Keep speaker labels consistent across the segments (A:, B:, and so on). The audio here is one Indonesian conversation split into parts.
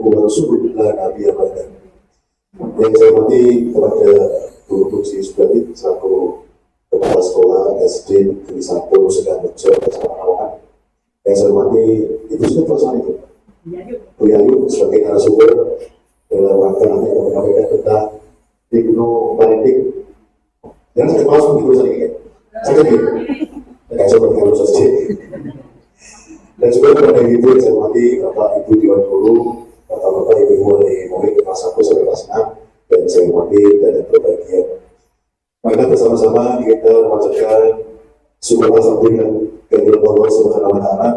A: wa rasulun la nabiyya ba'dah. Yang saya hormati kepada Guru Fungsi Sudati selaku Kepala Sekolah SD Negeri 1 Sedarejo, Kecamatan Lamongan. Yang saya hormati Ibu sudah perasaan itu, Bu Yayu sebagai narasumber dalam rangka nanti akan menyampaikan tentang Ibnu Parenting. Jangan sampai malas begitu saja kan? Saya gitu. Tidak seperti harus saja. Dan juga kepada Ibu yang saya hormati Bapak Ibu Dewan Guru, Bapak Ibu Wali Murid kelas 1 sampai kelas 6, dan saya hormati dan berbahagia. Maka bersama-sama kita memanjatkan syukur alhamdulillah kehadirat Allah Subhanahu wa Ta'ala,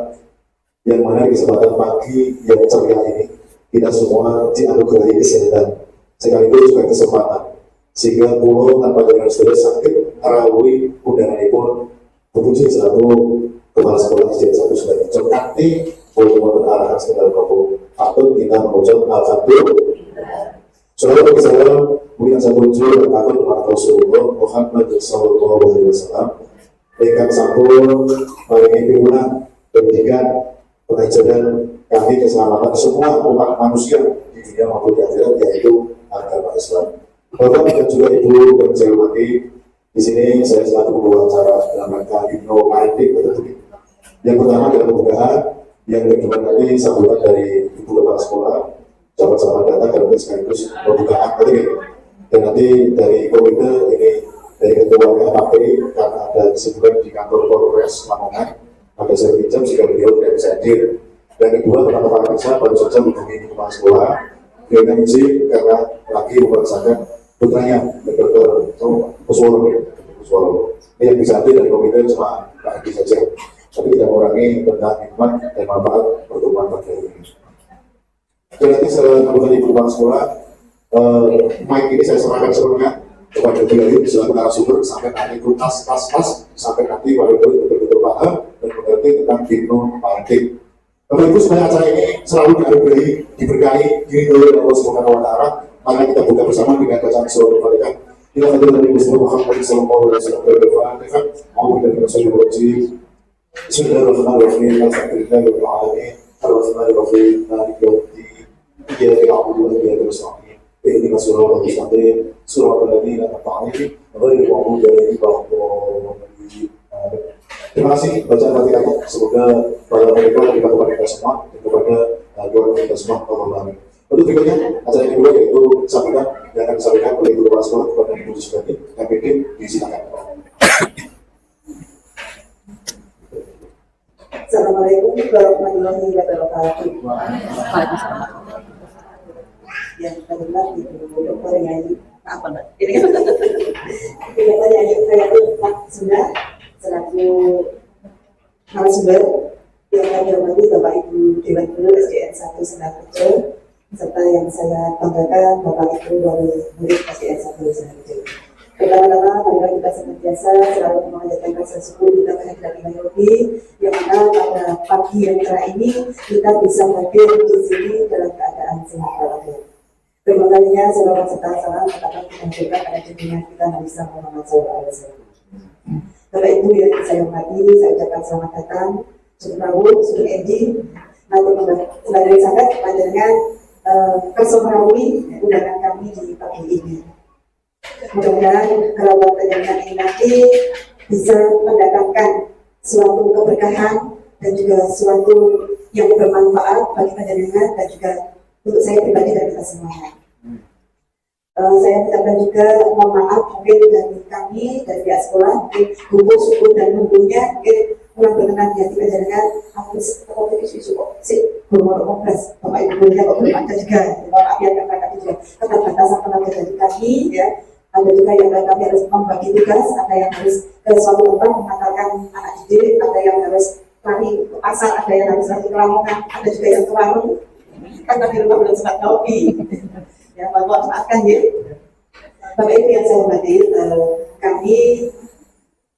A: yang mana di kesempatan pagi yang ceria ini kita semua dianugerahi kesehatan sekaligus juga kesempatan, sehingga pulau tanpa dengan sudah sakit melalui undangan pun berfungsi selalu Kepala Sekolah SD 1 Sedarejo nanti untuk arahan sekitar 20 atau kita mengucap alhamdulillah. Saudara bagi saya, mungkin saya muncul dan takut kepada Rasulullah Muhammad Sallallahu Alaihi Wasallam. Dengan sampul paling pimpinan pendidikan pengajaran kami keselamatan semua umat manusia di dunia maupun di akhirat, yaitu agama Islam. Bapak dan juga Ibu yang saya hormati, di sini saya selalu berwawancara dalam rangka Ibnu Parenting. Yang pertama adalah pembukaan, yang kedua tadi sambutan dari Ibu Kepala Sekolah, sahabat-sahabat data dan sekaligus pembukaan tadi. Dan nanti dari komite ini dari ketuanya KPI karena ada kesibukan di kantor Polres Lamongan, maka saya pinjam jika beliau tidak bisa hadir. Dan kedua, teman-teman bisa baru saja menghubungi Kepala Sekolah dengan izin karena lagi mempersakan putranya Dr. Kusworo. Ini yang bisa hadir dari komite cuma Pak Adi saja. Tapi kita mengurangi tentang hikmat dan manfaat pertemuan pada hari ini. Dan nanti setelah kemudian Ibu Kepala Sekolah, mic ini saya serahkan sepenuhnya kepada beliau selaku narasumber sampai nanti tuntas pas sampai nanti wali murid betul-betul paham dan mengerti tentang Ibnu Parenting. Bapak Ibu, sebenarnya acara ini selalu diberkahi oleh Allah Subhanahu wa Ta'ala. Mari kita buka bersama dengan bacaan surah Al-Fatihah. Ila hadirin Nabi Muhammad sallallahu alaihi wasallam Al-Fatihah. A'udzu billahi Bismillahirrahmanirrahim. Alhamdulillahirabbil alamin. Ar-Rahmanirrahim. Maliki yaumiddin. Iyyaka na'budu wa iyyaka nasta'in. Ihdinas siratal mustaqim. Siratal ladzina an'amta 'alaihim ghairil maghdubi 'alaihim waladdallin. Terima kasih bacaan Fatihahnya. Semoga para pemirsa kita kepada kita semua dan kepada keluarga kita semua. Amin. Untuk berikutnya acara yang kedua yaitu sambutan yang akan disampaikan oleh Ibu Kepala Sekolah kepada Ibu Sudati. KPD disilakan.
B: Assalamualaikum warahmatullahi wabarakatuh. Yang terdengar Ibu Dokter Yayu apa mbak? Ini kan Dokter Yayu saya sudah selaku narasumber yang kami hormati Bapak Ibu Dewan Guru SDN 1 Sedarejo, serta yang saya banggakan Bapak Ibu Wali Murid SDN 1 Sedarejo. Pertama-tama, marilah kita senantiasa selalu mengajarkan rasa syukur kita kehadirat Ilahi Rabbi, yang mana pada pagi yang cerah ini kita bisa hadir di sini dalam keadaan sehat walafiat. Terima kalinya selawat serta salam akan kita berikan pada junjungan kita Nabi Muhammad SAW. Bapak Ibu yang saya hormati, saya ucapkan selamat datang, Sugeng Prabu, Sugeng Endi, sebagai sangat panjenengan kesemrawi undangan kami di pagi ini. Mudah-mudahan kalau panjenengan ini nanti bisa mendatangkan suatu keberkahan dan juga suatu yang bermanfaat bagi panjenengan dan juga untuk saya pribadi dan kita semuanya. Saya ucapkan juga mohon maaf mungkin dari kami dari pihak sekolah mungkin gugur suku dan bumbunya mungkin kurang berkenan di hati panjenengan. Aku isu kok sih belum ngomongres Bapak Ibu nya kok belum ada juga. Maaf ya kakak juga keterbatasan tenaga dari kami ya. Ada juga yang kami harus membagi tugas, ada yang harus ke suatu tempat mengantarkan anak didik, ada yang harus lari ke pasar, ada yang harus lari ke Lamongan, ada juga yang ke warung karena di rumah belum sempat ngopi. Ya, Bapak maafkan ya. Bapak Ibu yang saya hormati, kami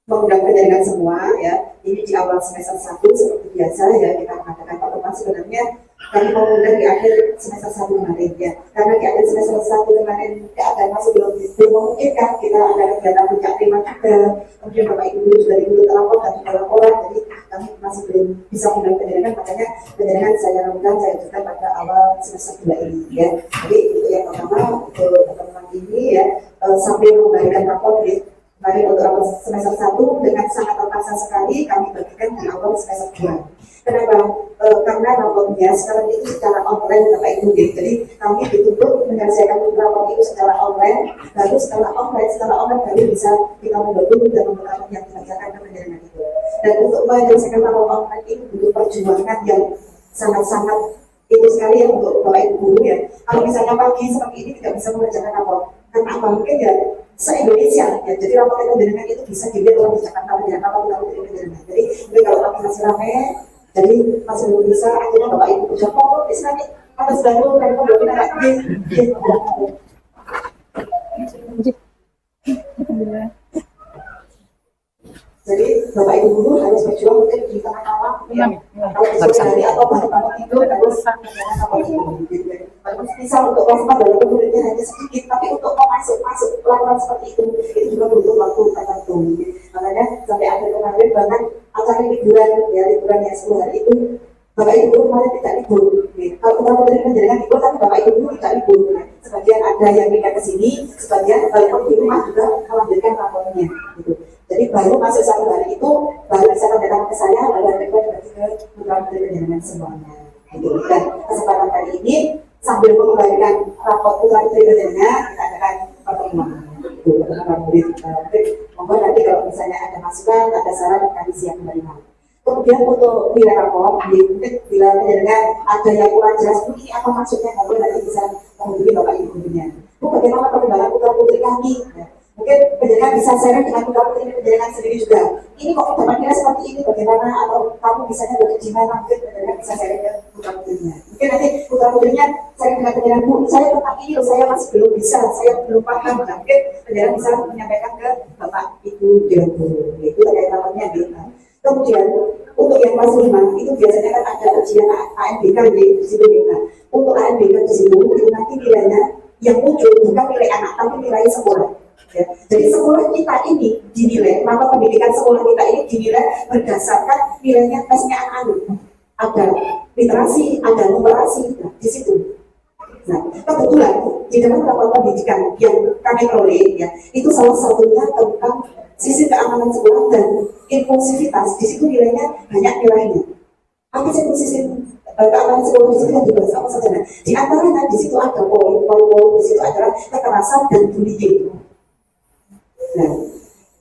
B: mengundang panjenengan semua ya. Ini di awal semester 1 seperti biasa ya, kita mengadakan pertemuan sebenarnya kami mau mulai di akhir semester 1 kemarin ya, karena di akhir semester 1 kemarin keadaan masih belum memungkinkan kita ada kegiatan puncak tema juga, kemudian Bapak Ibu juga dibutuh lapor dan juga laporan, jadi kami masih belum bisa mulai penjaringan, makanya penjaringan saya lakukan, saya ajukan pada awal semester 2 ini ya. Jadi itu yang pertama untuk teman-teman ini ya, sambil memberikan rapor ya. Mari untuk awal semester 1 dengan sangat terpaksa sekali kami bagikan di awal semester 2. Kenapa? Karena raportnya sekarang itu secara online Bapak Ibu. Jadi kami dituntut menyelesaikan rapor itu secara online, baru setelah online baru bisa kita membantu dan membantu yang dibacakan ke penjaringan itu. Dan untuk menyelesaikan rapor online itu butuh perjuangan yang sangat-sangat itu sekali ya untuk Bapak Ibu guru ya. Kalau misalnya pagi seperti ini tidak bisa mengerjakan rapor, karena apa? Mungkin ya se-Indonesia ya, jadi rapor penjaringan itu bisa dilihat oleh Jakarta penjaringan rapor penjaringan. Jadi mungkin kalau pagi masih ramai, jadi masih belum bisa, akhirnya Bapak Ibu udah pokok Islami atas baru dan belum kita jadi Bapak Ibu guru harus berjuang mungkin di tengah malam ya. Kalau di sore hari atau bangun tidur harus bisa untuk waspada walaupun muridnya hanya sedikit, tapi untuk masuk laporan seperti itu juga butuh waktu tertentu. Makanya sampai akhir kemarin bahkan acara liburan ya, liburan yang 10 hari itu Bapak Ibu kemarin tidak libur. Kalau kita memberi penjaringan libur, tapi Bapak Ibu tidak libur. Sebagian ada yang pindah ke sini, sebagian balik di rumah juga melanjutkan rapornya. Gitu. Jadi baru masuk 1 hari itu baru bisa datang ke saya, lalu ada bagi ke program penjaringan semuanya. Gitu. Dan kesempatan kali ini sambil mengembalikan rapor putra putri penjaringan, kita adakan pertemuan. Pertemuan murid. Monggo nanti kalau misalnya ada masukan, ada saran, kami siap menerima. Kemudian untuk nilai rapor, mungkin bila penjaringan ada yang kurang jelas, ini apa maksudnya, monggo nanti bisa menghubungi Bapak Ibu gurunya. Bu, bagaimana perkembangan putra putri kami? Ya. Mungkin penjaringan bisa share dengan putra putri penjaringan sendiri juga. Ini kok dapat nilai seperti ini, bagaimana? Atau kamu bisanya belajar di mana? Mungkin penjaringan bisa share ke putra putrinya. Mungkin nanti putra putrinya share dengan penjaringan, Bu, saya tentang ini, saya masih belum bisa, saya belum paham. Nah, mungkin penjaringan bisa menyampaikan ke Bapak Ibu dan Guru. Itu terkait raportnya gitu. Kemudian untuk yang kelas 5 itu biasanya kan ada ujian ANBK di situ kita. Untuk ANBK di situ itu nanti nilainya yang muncul bukan nilai anak tapi nilai sekolah. Ya. Jadi sekolah kita ini dinilai, maka pendidikan sekolah kita ini dinilai berdasarkan nilainya tesnya anak-anak. Ada literasi, ada numerasi, nah, di situ. Nah, kebetulan di dalam rapor pendidikan yang kami peroleh ya, itu salah satunya tentang sisi keamanan sekolah dan inklusivitas. Di situ nilainya banyak nilainya. Apa sih sisi keamanan sekolah di situ yang dibahas apa saja? Nah, di antaranya di situ ada poin-poin di situ adalah kekerasan dan bullying. Nah,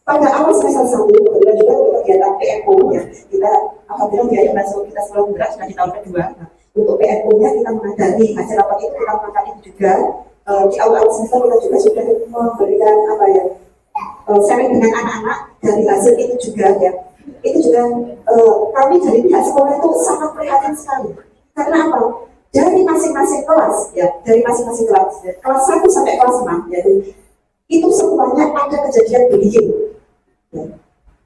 B: pada awal semester 1 kemudian juga untuk kegiatan PMO ya, kita alhamdulillah dia yang masuk kita sekolah berat sudah di tahun kedua. Nah, untuk PMO-nya kita mengadani hasil rapat itu kita melakukan itu juga di awal semester kita juga sudah memberikan apa ya, sharing dengan anak-anak dari hasil itu juga ya. Itu juga kami dari pihak sekolah itu sangat prihatin sekali. Karena apa? Dari masing-masing kelas ya, dari masing-masing kelas, ya, kelas 1 sampai kelas 6 ya, itu semuanya ada kejadian bullying. Ya.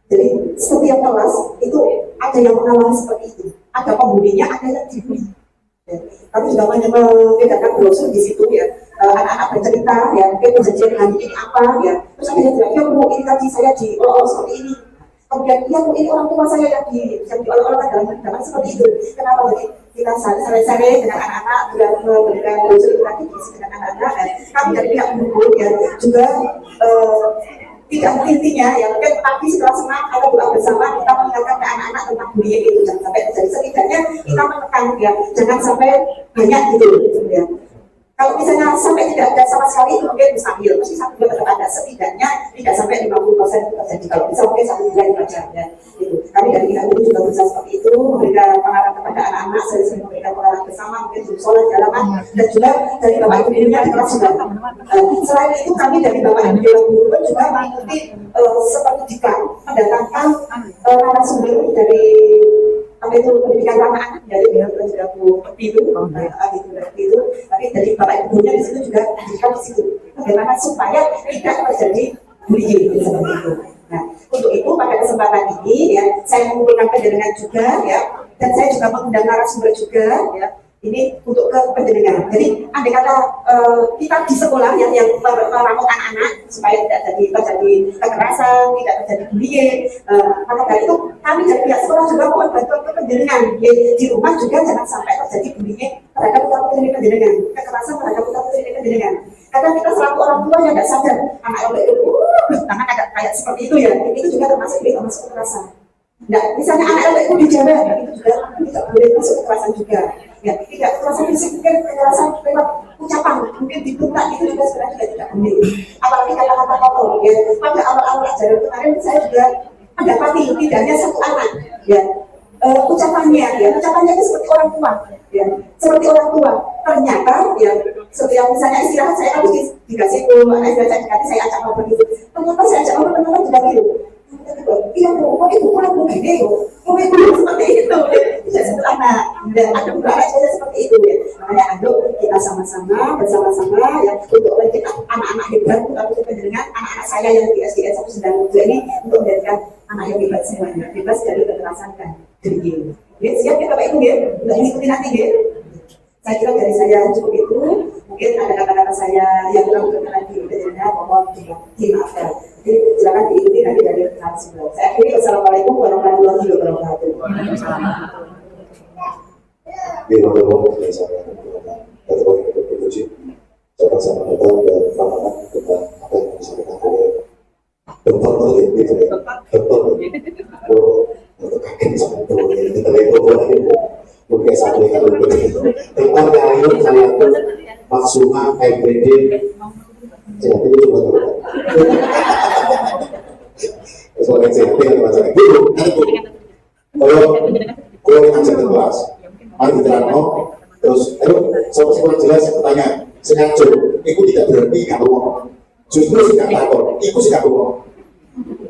B: Jadi setiap kelas itu ada yang mengalami seperti itu. Ada pembulinya, ada yang dibully. Ya. Kami juga menyebarkan brosur di situ ya. Anak-anak bercerita ya, mungkin kejadian hari ini apa ya. Terus ada yang bilang, ya Bu, ini tadi saya diolok seperti ini. Kemudian, iya Bu, ini orang tua saya yang diolok-olok dalam seperti itu. Kenapa? Jadi kita sare-sare dengan anak-anak, dan memberikan brosur itu tadi dengan anak-anak. Kami dari pihak guru ya juga tidak intinya ya, mungkin pagi setelah senang atau doa bersama kita mengingatkan ke anak-anak tentang bullying itu, jangan sampai terjadi. Setidaknya kita menekan ya, jangan sampai banyak gitu ya. Kalau misalnya sampai tidak ada sama sekali itu mungkin mustahil, mesti satu dua tetap ada, setidaknya tidak sampai 50% terjadi. Kalau bisa mungkin 1 bulan saja ya. Itu kami dari pihak guru juga berusaha seperti itu, memberikan pengarahan kepada anak-anak, sering memberikan pengarahan bersama, mungkin di sholat di halaman, dan juga dari bapak ibu gurunya di kelas juga. Selain itu kami dari bapak ibu guru pun juga mengikuti seperti diklat mendatangkan narasumber dari apa itu pendidikan ramah anak dari juga Bu Pilu, itu, tapi dari bapak ibu gurunya di situ juga diklat di situ. Bagaimana supaya tidak terjadi bullying seperti itu. Nah, untuk itu pada kesempatan ini ya, saya mengumpulkan penjaringan juga ya, dan saya juga mengundang narasumber juga, ya. Ini untuk ke penjenengan. Jadi andai kata kita di sekolah yang meramu anak-anak supaya tidak terjadi kekerasan, tidak terjadi bullying, maka dari itu kami dari pihak sekolah juga mohon bantuan ke penjenengan. Di rumah juga jangan sampai terjadi bullying terhadap putra putri penjenengan, kekerasan terhadap putra putri penjenengan. Karena kita selaku orang tua yang tidak sadar anak yang itu, karena kayak seperti itu ya, itu juga termasuk kekerasan. Nah, misalnya anak itu dijaga, itu juga tidak boleh masuk kekerasan juga. Ya, tidak kekerasan fisik, mungkin kekerasan lewat ucapan, mungkin dibentak itu juga sebenarnya tidak boleh. Apalagi kata-kata kotor. Ya, pada awal-awal ajaran kemarin saya juga mendapati tidak hanya satu anak. Ya, ucapannya itu seperti orang tua. Ya, seperti orang tua. Ternyata, ya, setiap misalnya istirahat saya harus dikasih istirahat saya ajak ngobrol gitu. Ternyata saya ajak ngobrol teman-teman juga gitu. Iya bu, kok ibu pulang begini bu, kok ibu seperti itu, tidak seperti anak, dan ada beberapa saja seperti itu ya. Makanya ayo kita bersama-sama ya untuk mencetak anak-anak hebat, tapi dengan anak-anak saya yang di SDN 197 ini untuk menjadikan anak yang hebat semuanya, bebas dari kekerasan dan bullying. Ya, siap ya Bapak Ibu ya, untuk mengikuti nanti ya. Saya kira dari saya cukup itu. Mungkin ada kata-kata saya yang kurang berkenan di penjelasannya, mohon dimaafkan. Jadi silakan diikuti nanti dari narasumber. Saya akhiri, wassalamualaikum warahmatullahi wabarakatuh.
A: Di saya berpuji sama-sama datang dan pengalaman tentang apa yang disampaikan oleh Dr. untuk kaget sama kita mungkin satu kali tentang kali saya pun maksudnya MPD jadi itu juga soalnya saya tidak baca itu kalau ngajak ke kelas mari kita ngomong terus sama sekolah jelas bertanya sengaja itu tidak berarti kamu justru tidak takut itu sih kamu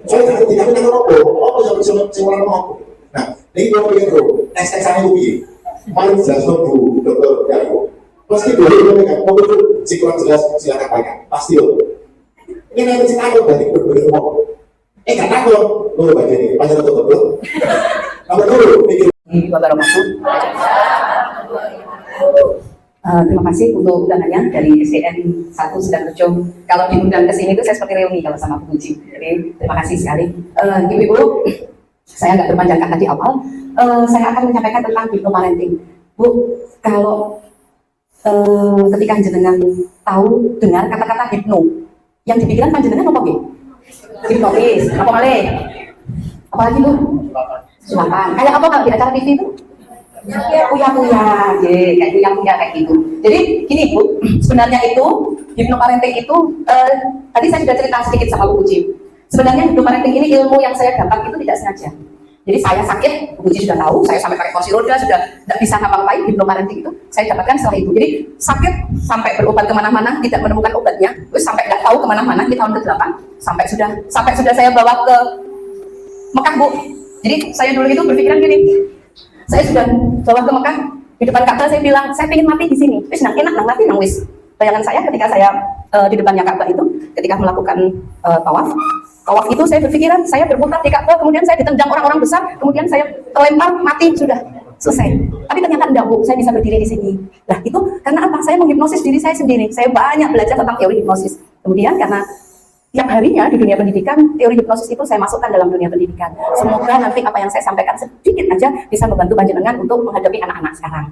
A: soalnya tidak takut apa yang bisa ngomong. Nah, ini kalau pikir bro, tes-tesannya itu mari jelas bu, dokter Yayu pasti boleh kan, mau itu si kurang jelas silakan tanya, pasti loh ini nanti si takut berarti berbeda ngomong gak takut, lo baca ini, panjang tutup belum nomor dulu, mikir
C: wabarakatuh. Terima kasih untuk undangannya dari SDN 1 Sidoarjo. Kalau diundang ke sini itu saya seperti reuni kalau sama Bu Puji. Jadi terima kasih sekali. Ibu-ibu, saya nggak berpanjang kata di awal. Saya akan menyampaikan tentang hipnoparenting. Bu, kalau ketika jenengan tahu dengar kata-kata hipno, yang dipikirkan panjenengan apa Bu? Hipnotis, apa malih? Apalagi Bu? Sulapan. Kayak apa kalau di acara TV itu? Puya-puya, kayak puya-puya kayak gitu. Jadi gini Bu, sebenarnya itu hipnoparenting itu tadi saya sudah cerita sedikit sama Bu Puji. Sebenarnya hipnoparenting ini ilmu yang saya dapat itu tidak sengaja. Jadi saya sakit, Bu Puji sudah tahu, saya sampai pakai kursi roda, sudah tidak bisa ngapa-ngapain. Hipnoparenting itu saya dapatkan setelah itu. Jadi sakit sampai berobat kemana-mana, tidak menemukan obatnya, terus sampai nggak tahu kemana-mana di tahun ke-8, sampai sudah saya bawa ke Mekah Bu. Jadi saya dulu itu berpikiran gini, saya sudah bawa ke Mekah, di depan Ka'bah saya bilang, saya ingin mati di sini. Wis nang enak nang mati nang wis. Bayangan saya ketika saya di depannya Ka'bah itu, ketika melakukan tawaf itu saya berpikiran, saya berputar di Ka'bah, kemudian saya ditendang orang-orang besar, kemudian saya terlempar, mati, sudah selesai. Tapi ternyata enggak Bu, saya bisa berdiri di sini. Nah itu karena apa? Saya menghipnosis diri saya sendiri. Saya banyak belajar tentang teori hipnosis. Kemudian karena tiap harinya di dunia pendidikan, teori hipnosis itu saya masukkan dalam dunia pendidikan. Semoga nanti apa yang saya sampaikan sedikit aja bisa membantu panjenengan untuk menghadapi anak-anak sekarang.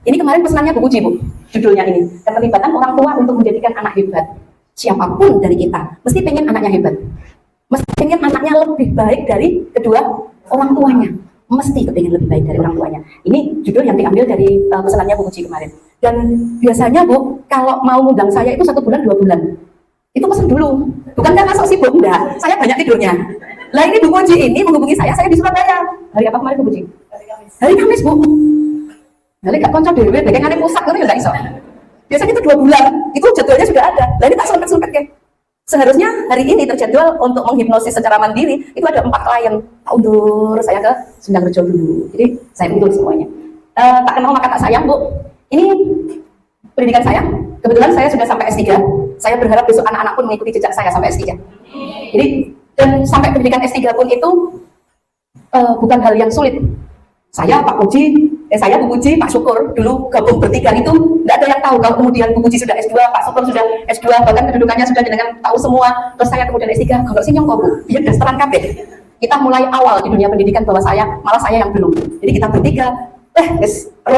C: Ini kemarin pesanannya Bu Puji Bu, judulnya ini, keterlibatan orang tua untuk menjadikan anak hebat. Siapapun dari kita, mesti pengen anaknya hebat. Mesti pengen anaknya lebih baik dari kedua orang tuanya. Mesti kepingin lebih baik dari orang tuanya. Ini judul yang diambil dari pesanannya Bu Puji kemarin. Dan biasanya Bu, kalau mau ngundang saya itu 1 bulan 2 bulan. Itu pesan dulu, bukan karena sok sibuk, enggak, saya banyak tidurnya. Lah ini Bu Puji ini menghubungi saya di Surabaya. Hari apa kemarin Bu Puji? Hari Kamis Bu. Hari gak konco dewe, dekengane pusat, itu ya gak iso. Biasanya itu 2 bulan, itu jadwalnya sudah ada. Lah ini tak sempet-sempet ya. Seharusnya hari ini terjadwal untuk menghipnosis secara mandiri, itu ada 4 klien. Tak undur saya ke Sidoarjo dulu. Jadi saya undur semuanya. Tak kenal maka tak sayang Bu. Ini pendidikan saya, kebetulan saya sudah sampai S3. Saya berharap besok anak-anak pun mengikuti jejak saya sampai S3. Jadi, dan sampai pendidikan S3 pun itu bukan hal yang sulit. Saya, Pak Puji, saya Bu Puji, Pak Syukur, dulu gabung bertiga itu nggak ada yang tahu kalau kemudian Bu Puji sudah S2, Pak Syukur sudah S2, bahkan kedudukannya sudah jenengan tahu semua. Terus saya kemudian S3, kalau sih nyongko Bu, biar dasteran kabeh. Kita mulai awal di dunia pendidikan bahwa malah saya yang belum. Jadi kita bertiga,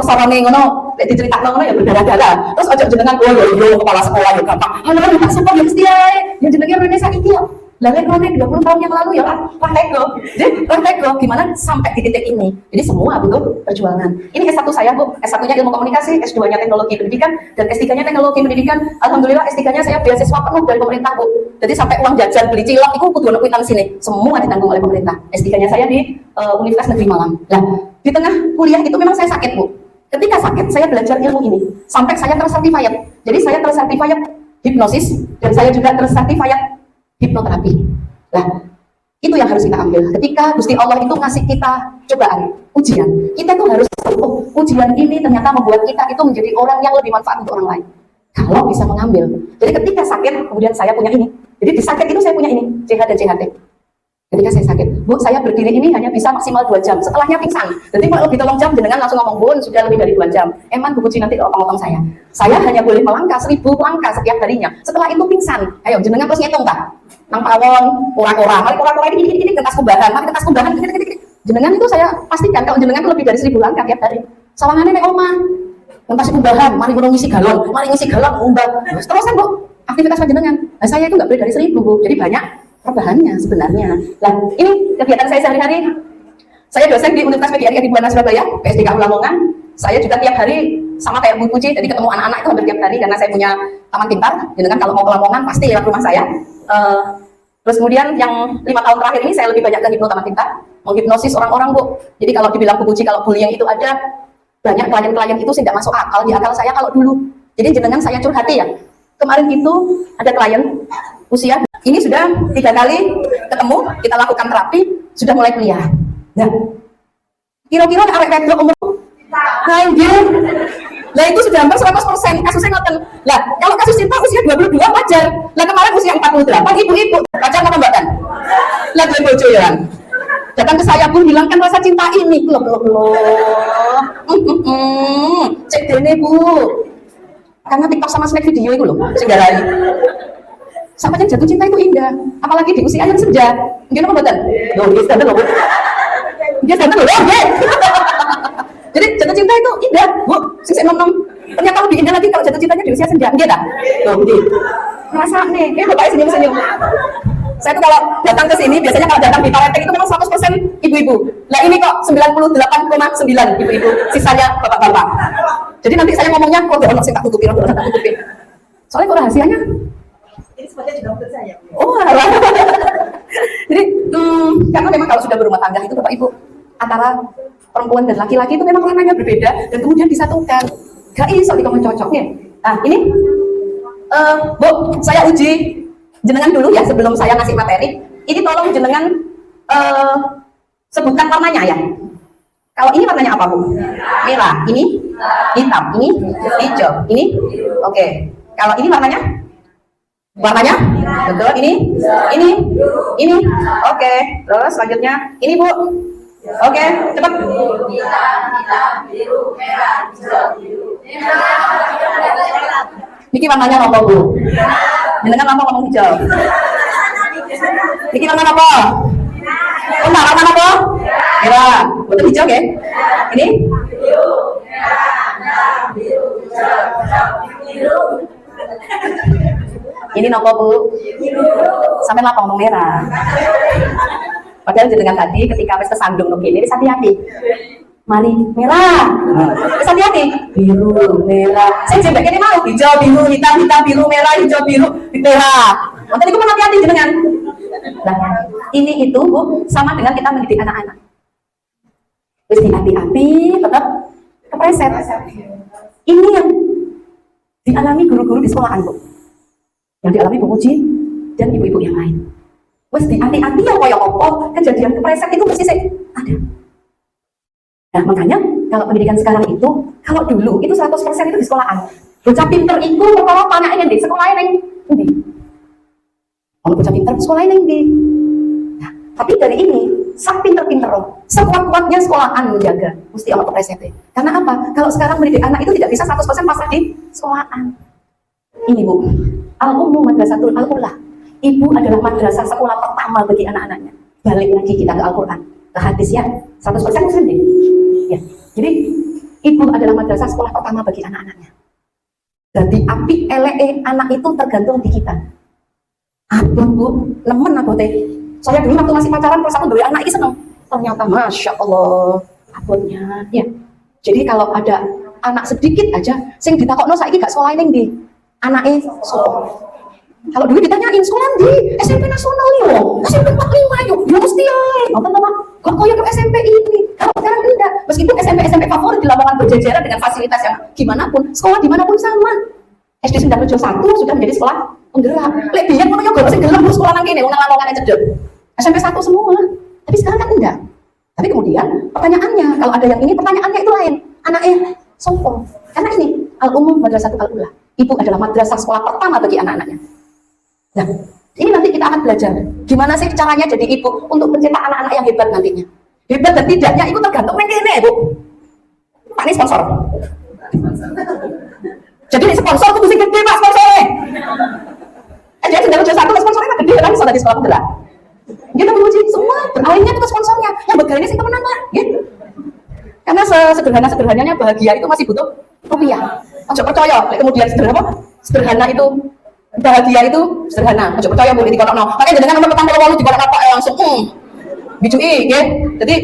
C: sarane ngono, diceritakno ngono ya berdarah-darah. Terus ojo jenengan yo kepala sekolah yo gampang. Halo Pak Syukur ya mesti ae, yang jenenge rene saiki yo. Lalu Rone 20 tahun yang lalu ya praktek gimana sampai di titik ini. Jadi semua butuh perjuangan. Ini S1 saya Bu, S1-nya ilmu komunikasi, S2-nya teknologi pendidikan, dan S3-nya teknologi pendidikan. Alhamdulillah S3-nya saya beasiswa penuh dari pemerintah Bu. Jadi sampai uang jajan beli cilok itu kudu ono kwitansi sini, semua ditanggung oleh pemerintah. S3-nya saya di Universitas Negeri Malang. Nah, di tengah kuliah itu memang saya sakit Bu. Ketika sakit saya belajar ilmu ini sampai saya tersertified. Jadi saya tersertified hipnosis dan saya juga tersertified hipnoterapi. Nah, itu yang harus kita ambil. Ketika Gusti Allah itu ngasih kita cobaan, ujian, kita tuh harus tahu, ujian ini ternyata membuat kita itu menjadi orang yang lebih manfaat untuk orang lain. Kalau bisa mengambil. Jadi ketika sakit, kemudian saya punya ini. Jadi di sakit itu saya punya ini, CH dan CHT. Ketika saya sakit, Bu, saya berdiri ini hanya bisa maksimal 2 jam. Setelahnya pingsan. Jadi kalau lebih tolong jam, jenengan langsung ngomong, Bun, sudah lebih dari 2 jam. Eman Bu Puji nanti potong saya. Saya hanya boleh melangkah 1000 langkah setiap harinya. Setelah itu pingsan. Ayo, jenengan terus ngitung tak? Nang pawon, kura-kura, mari kura-kura ini kertas kumbahan, mari kertas kumbahan, jenengan itu saya pastikan kalau jenengan itu lebih dari 1000 langkah tiap hari. Sawangannya nek omah, kertas kumbahan, mari ngisi galon, umbah. Terus kan Bu, aktivitas jenengan. Nah, saya itu nggak boleh dari 1000 Bu, jadi banyak perbahannya sebenarnya. Nah, ini kegiatan saya sehari-hari. Saya dosen di Universitas PGRI di Buana Surabaya, PSDK Lamongan. Saya juga tiap hari sama kayak Bu Puji, jadi ketemu anak-anak itu hampir tiap hari karena saya punya taman pintar. Jenengan kalau mau ke Lamongan pasti lewat rumah saya. Terus kemudian yang 5 tahun terakhir ini saya lebih banyak ke hipno taman pintar, menghipnosis orang-orang Bu. Jadi kalau dibilang Bu Puji kalau bullying itu ada, banyak klien-klien itu tidak masuk akal di akal saya kalau dulu. Jadi jenengan saya curhati ya. Kemarin itu ada klien usia ini sudah 3 kali ketemu, kita lakukan terapi, sudah mulai kuliah. Nah, kira-kira arek wedok umur anjir. Lah itu sudah hampir 100% kasusnya ngoten. Lah, kalau kasus cinta usia 22 wajar. Lah kemarin usia 48 ibu-ibu pacar apa mbakkan? Lah gue bojo ya. Datang ke saya pun hilangkan rasa cinta ini. Loh. Cek dene Bu. Karena TikTok sama snack video itu loh, sing garai. Sama yang jatuh cinta itu indah, apalagi di usia yang senja. Gimana mbakkan? Loh, dia standar loh. Dia standar loh. Jadi jatuh cinta itu indah, Bu. Sing nom-nom. Ternyata lebih indah lagi kalau jatuh cintanya di usia senja. Enggak tak? Loh, begini. Merasa nih, bapaknya senyum-senyum. Saya tuh kalau datang ke sini, biasanya kalau datang di Parenting itu memang 100% ibu-ibu. Nah ini kok 98,9 ibu-ibu, sisanya bapak-bapak. Jadi nanti saya ngomongnya, kok gak tak tutupin. Soalnya kok rahasianya?
B: Ini sepertinya juga untuk saya.
C: Oh, alah. Jadi, karena memang kalau sudah berumah tangga itu Bapak Ibu, antara perempuan dan laki-laki itu memang ranahnya berbeda dan kemudian disatukan. Gak iso dikomen cocoknya. Nah, ini Bu, saya uji jenengan dulu ya sebelum saya ngasih materi. Ini tolong jenengan sebutkan warnanya ya. Kalau ini warnanya apa Bu? Merah. Ini hitam. Ini hijau. Ini oke. Kalau ini warnanya? Warnanya? Betul. Ini. Oke. Terus selanjutnya ini Bu. Oke, cepat. Hitam, biru, merah, hijau, biru. Niki warnanya apa Bu? Jenengan apa ngomong hijau? Niki warna apa? Oh, warna apa? Merah. Betul hijau ya? Ini? Biru, merah, biru, hijau, biru. Ini nopo Bu? Sampai apa ngomong merah? Padahal jenengan tadi ketika wis kesandung nuki ini hati-hati. Mari merah. Wis hati-hati. Biru, merah. Saya jebak ini mau hijau, biru, hitam, biru, merah, hijau, biru, merah. Makanya itu kan hati-hati jenengan. Nah, ini itu Bu sama dengan kita mendidik anak-anak. Wis hati-hati, tetap kepreset. Ini yang dialami guru-guru di sekolahan Bu. Yang dialami Bu Puji dan ibu-ibu yang lain. Wes hati-hati yang koyo opo kejadian kepreset itu mesti ada. Nah makanya kalau pendidikan sekarang itu, kalau dulu itu 100% itu di sekolahan. Bocah pinter itu perkara panake di sekolah ning endi? Kalau bocah pinter sekolah ning endi? Nah, tapi dari ini sak pinter-pinter, sekuat-kuatnya sekolahan menjaga, mesti ono resepnya. Karena apa? Kalau sekarang mendidik anak itu tidak bisa 100% pasrah di sekolahan. Ini Bu, Al-Ummu Madrasatul Al-Ula. Ibu adalah madrasah sekolah pertama bagi anak-anaknya. Balik lagi kita ke Al-Quran, ke hadis ya, 100% muslim deh. Ya. Jadi ibu adalah madrasah sekolah pertama bagi anak-anaknya. Jadi api LE anak itu tergantung di kita. Abon Bu, nemen apa teh? Saya dulu waktu masih pacaran pas aku dua anak ini seneng. Ternyata Masya Allah abonnya. Ya. Jadi kalau ada anak sedikit aja, sing ditakokno saiki gak sekolah ning ndi? Anake sekolah. Kalau dulu ditanyain sekolah di SMP nasional yo, SMP 45 yo, ya mesti ya. Nonton Pak, kok koyo ke SMP ini. Kalau sekarang tidak, meskipun SMP favorit di Lamongan berjejeran dengan fasilitas yang gimana pun, sekolah dimanapun sama. SD 91 sudah menjadi sekolah penggerak. Lek biyen ngono yo gak sing gelem sekolah nang kene, wong Lamongan cedek. SMP 1 semua. Tapi sekarang kan enggak. Tapi kemudian pertanyaannya, kalau ada yang ini pertanyaannya itu lain. Anaknya sopo. Karena ini Al-Ummu Madrasatul Al-Ula. Ibu adalah madrasah sekolah pertama bagi anak-anaknya. Nah, ini nanti kita akan belajar gimana sih caranya jadi ibu untuk mencetak anak-anak yang hebat nantinya. Hebat dan tidaknya itu tergantung nang kene, Bu. Pak ini sponsor. Jadi ini sponsor itu mesti gede Pak sponsornya. Jadi sudah lucu satu sponsornya gede kan sudah di sekolah penggerak. Kita menguji semua beralihnya itu sponsornya. Yang bergaya sih temenan Pak, gitu. Karena sederhana-sederhananya bahagia itu masih butuh rupiah. Ojo percaya, kemudian sederhana itu bahagia itu sederhana. Ojo percaya boleh dikolokno. Makanya jenengan nomor 48 dikolokno apa langsung bijui nggih. Jadi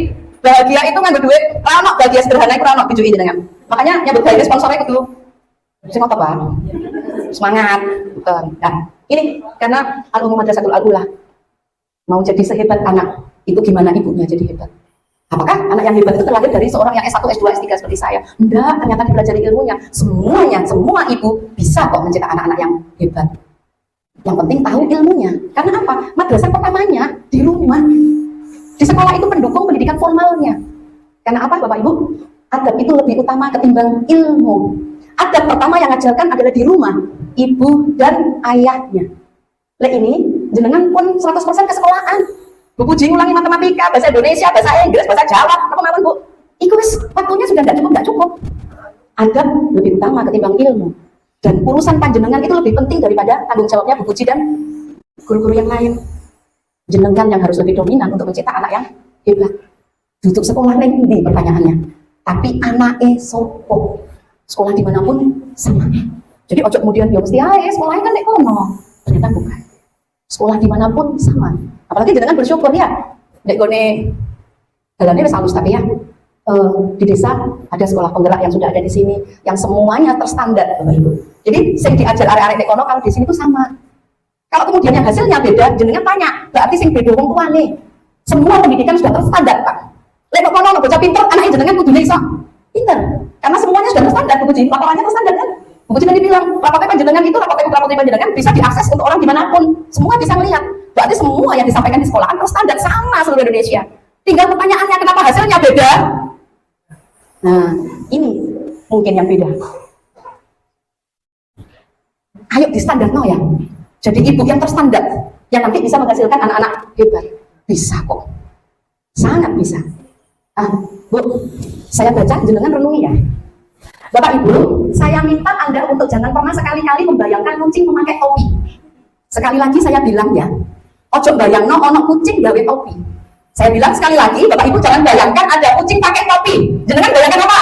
C: bahagia itu nganggo duit, ra ono bahagia sederhana iku ra ono bijui jenengan. Makanya nyambut gawe sponsornya kudu sing apa, Pak? Semangat. Bukan. Nah, ini karena Al-Ummu Madrasatul Al-Ula mau jadi sehebat anak, itu gimana ibunya jadi hebat? Apakah anak yang hebat itu terlahir dari seorang yang S1, S2, S3 seperti saya? Enggak, ternyata dipelajari ilmunya. Semua ibu bisa kok mencetak anak-anak yang hebat. Yang penting tahu ilmunya. Karena apa? Madrasah pertamanya di rumah. Di sekolah itu mendukung pendidikan formalnya. Karena apa Bapak Ibu? Adab itu lebih utama ketimbang ilmu. Adab pertama yang ngajarkan adalah di rumah. Ibu dan ayahnya. Lek ini, jenengan pun 100% ke sekolahan. Bu Puji ngulangi matematika, bahasa Indonesia, bahasa Inggris, bahasa Jawa, apa mawon Bu? Iku wis waktunya sudah nggak cukup. Adab lebih utama ketimbang ilmu. Dan urusan panjenengan itu lebih penting daripada tanggung jawabnya Bu Puji dan guru-guru yang lain. Jenengan yang harus lebih dominan untuk mencetak anak yang hebat. Duduk sekolah neng ini pertanyaannya. Tapi anaknya sopo. Sekolah dimanapun sama. Jadi ojo kemudian ya mesti sekolahnya kan nek kono. Ternyata bukan. Sekolah dimanapun sama. Apalagi jenengan bersyukur ya. Nek gone dalamnya wis halus tapi ya di desa ada sekolah penggerak yang sudah ada di sini yang semuanya terstandar Bapak Ibu. Jadi sing diajar arek-arek nek kono kalau di sini itu sama. Kalau kemudian yang hasilnya beda, jenengan tanya, berarti sing beda wong tuane. Semua pendidikan sudah terstandar, Pak. Lek kok kono bocah pinter, anake jenengan kudune iso pinter. karena semuanya sudah terstandar, Bu Puji, laporannya terstandar kan? Bu Puji tadi bilang, rapotnya panjenengan itu, rapotnya panjenengan bisa diakses untuk orang dimanapun, semua bisa melihat. Berarti semua yang disampaikan di sekolahan terstandar sama seluruh Indonesia. Tinggal pertanyaannya, kenapa hasilnya beda? Nah, ini mungkin yang beda. Ayo di standar no ya. Jadi ibu yang terstandar, yang nanti bisa menghasilkan anak-anak hebat. Bisa kok, sangat bisa. Bu, saya baca, jenengan renungi ya. Bapak Ibu, saya minta Anda untuk jangan pernah sekali-kali membayangkan kucing memakai topi. Sekali lagi saya bilang ya, ojo bayangno ono kucing gawe topi. Saya bilang sekali lagi, Bapak Ibu jangan bayangkan ada kucing pakai topi. Jenengan bayangkan apa?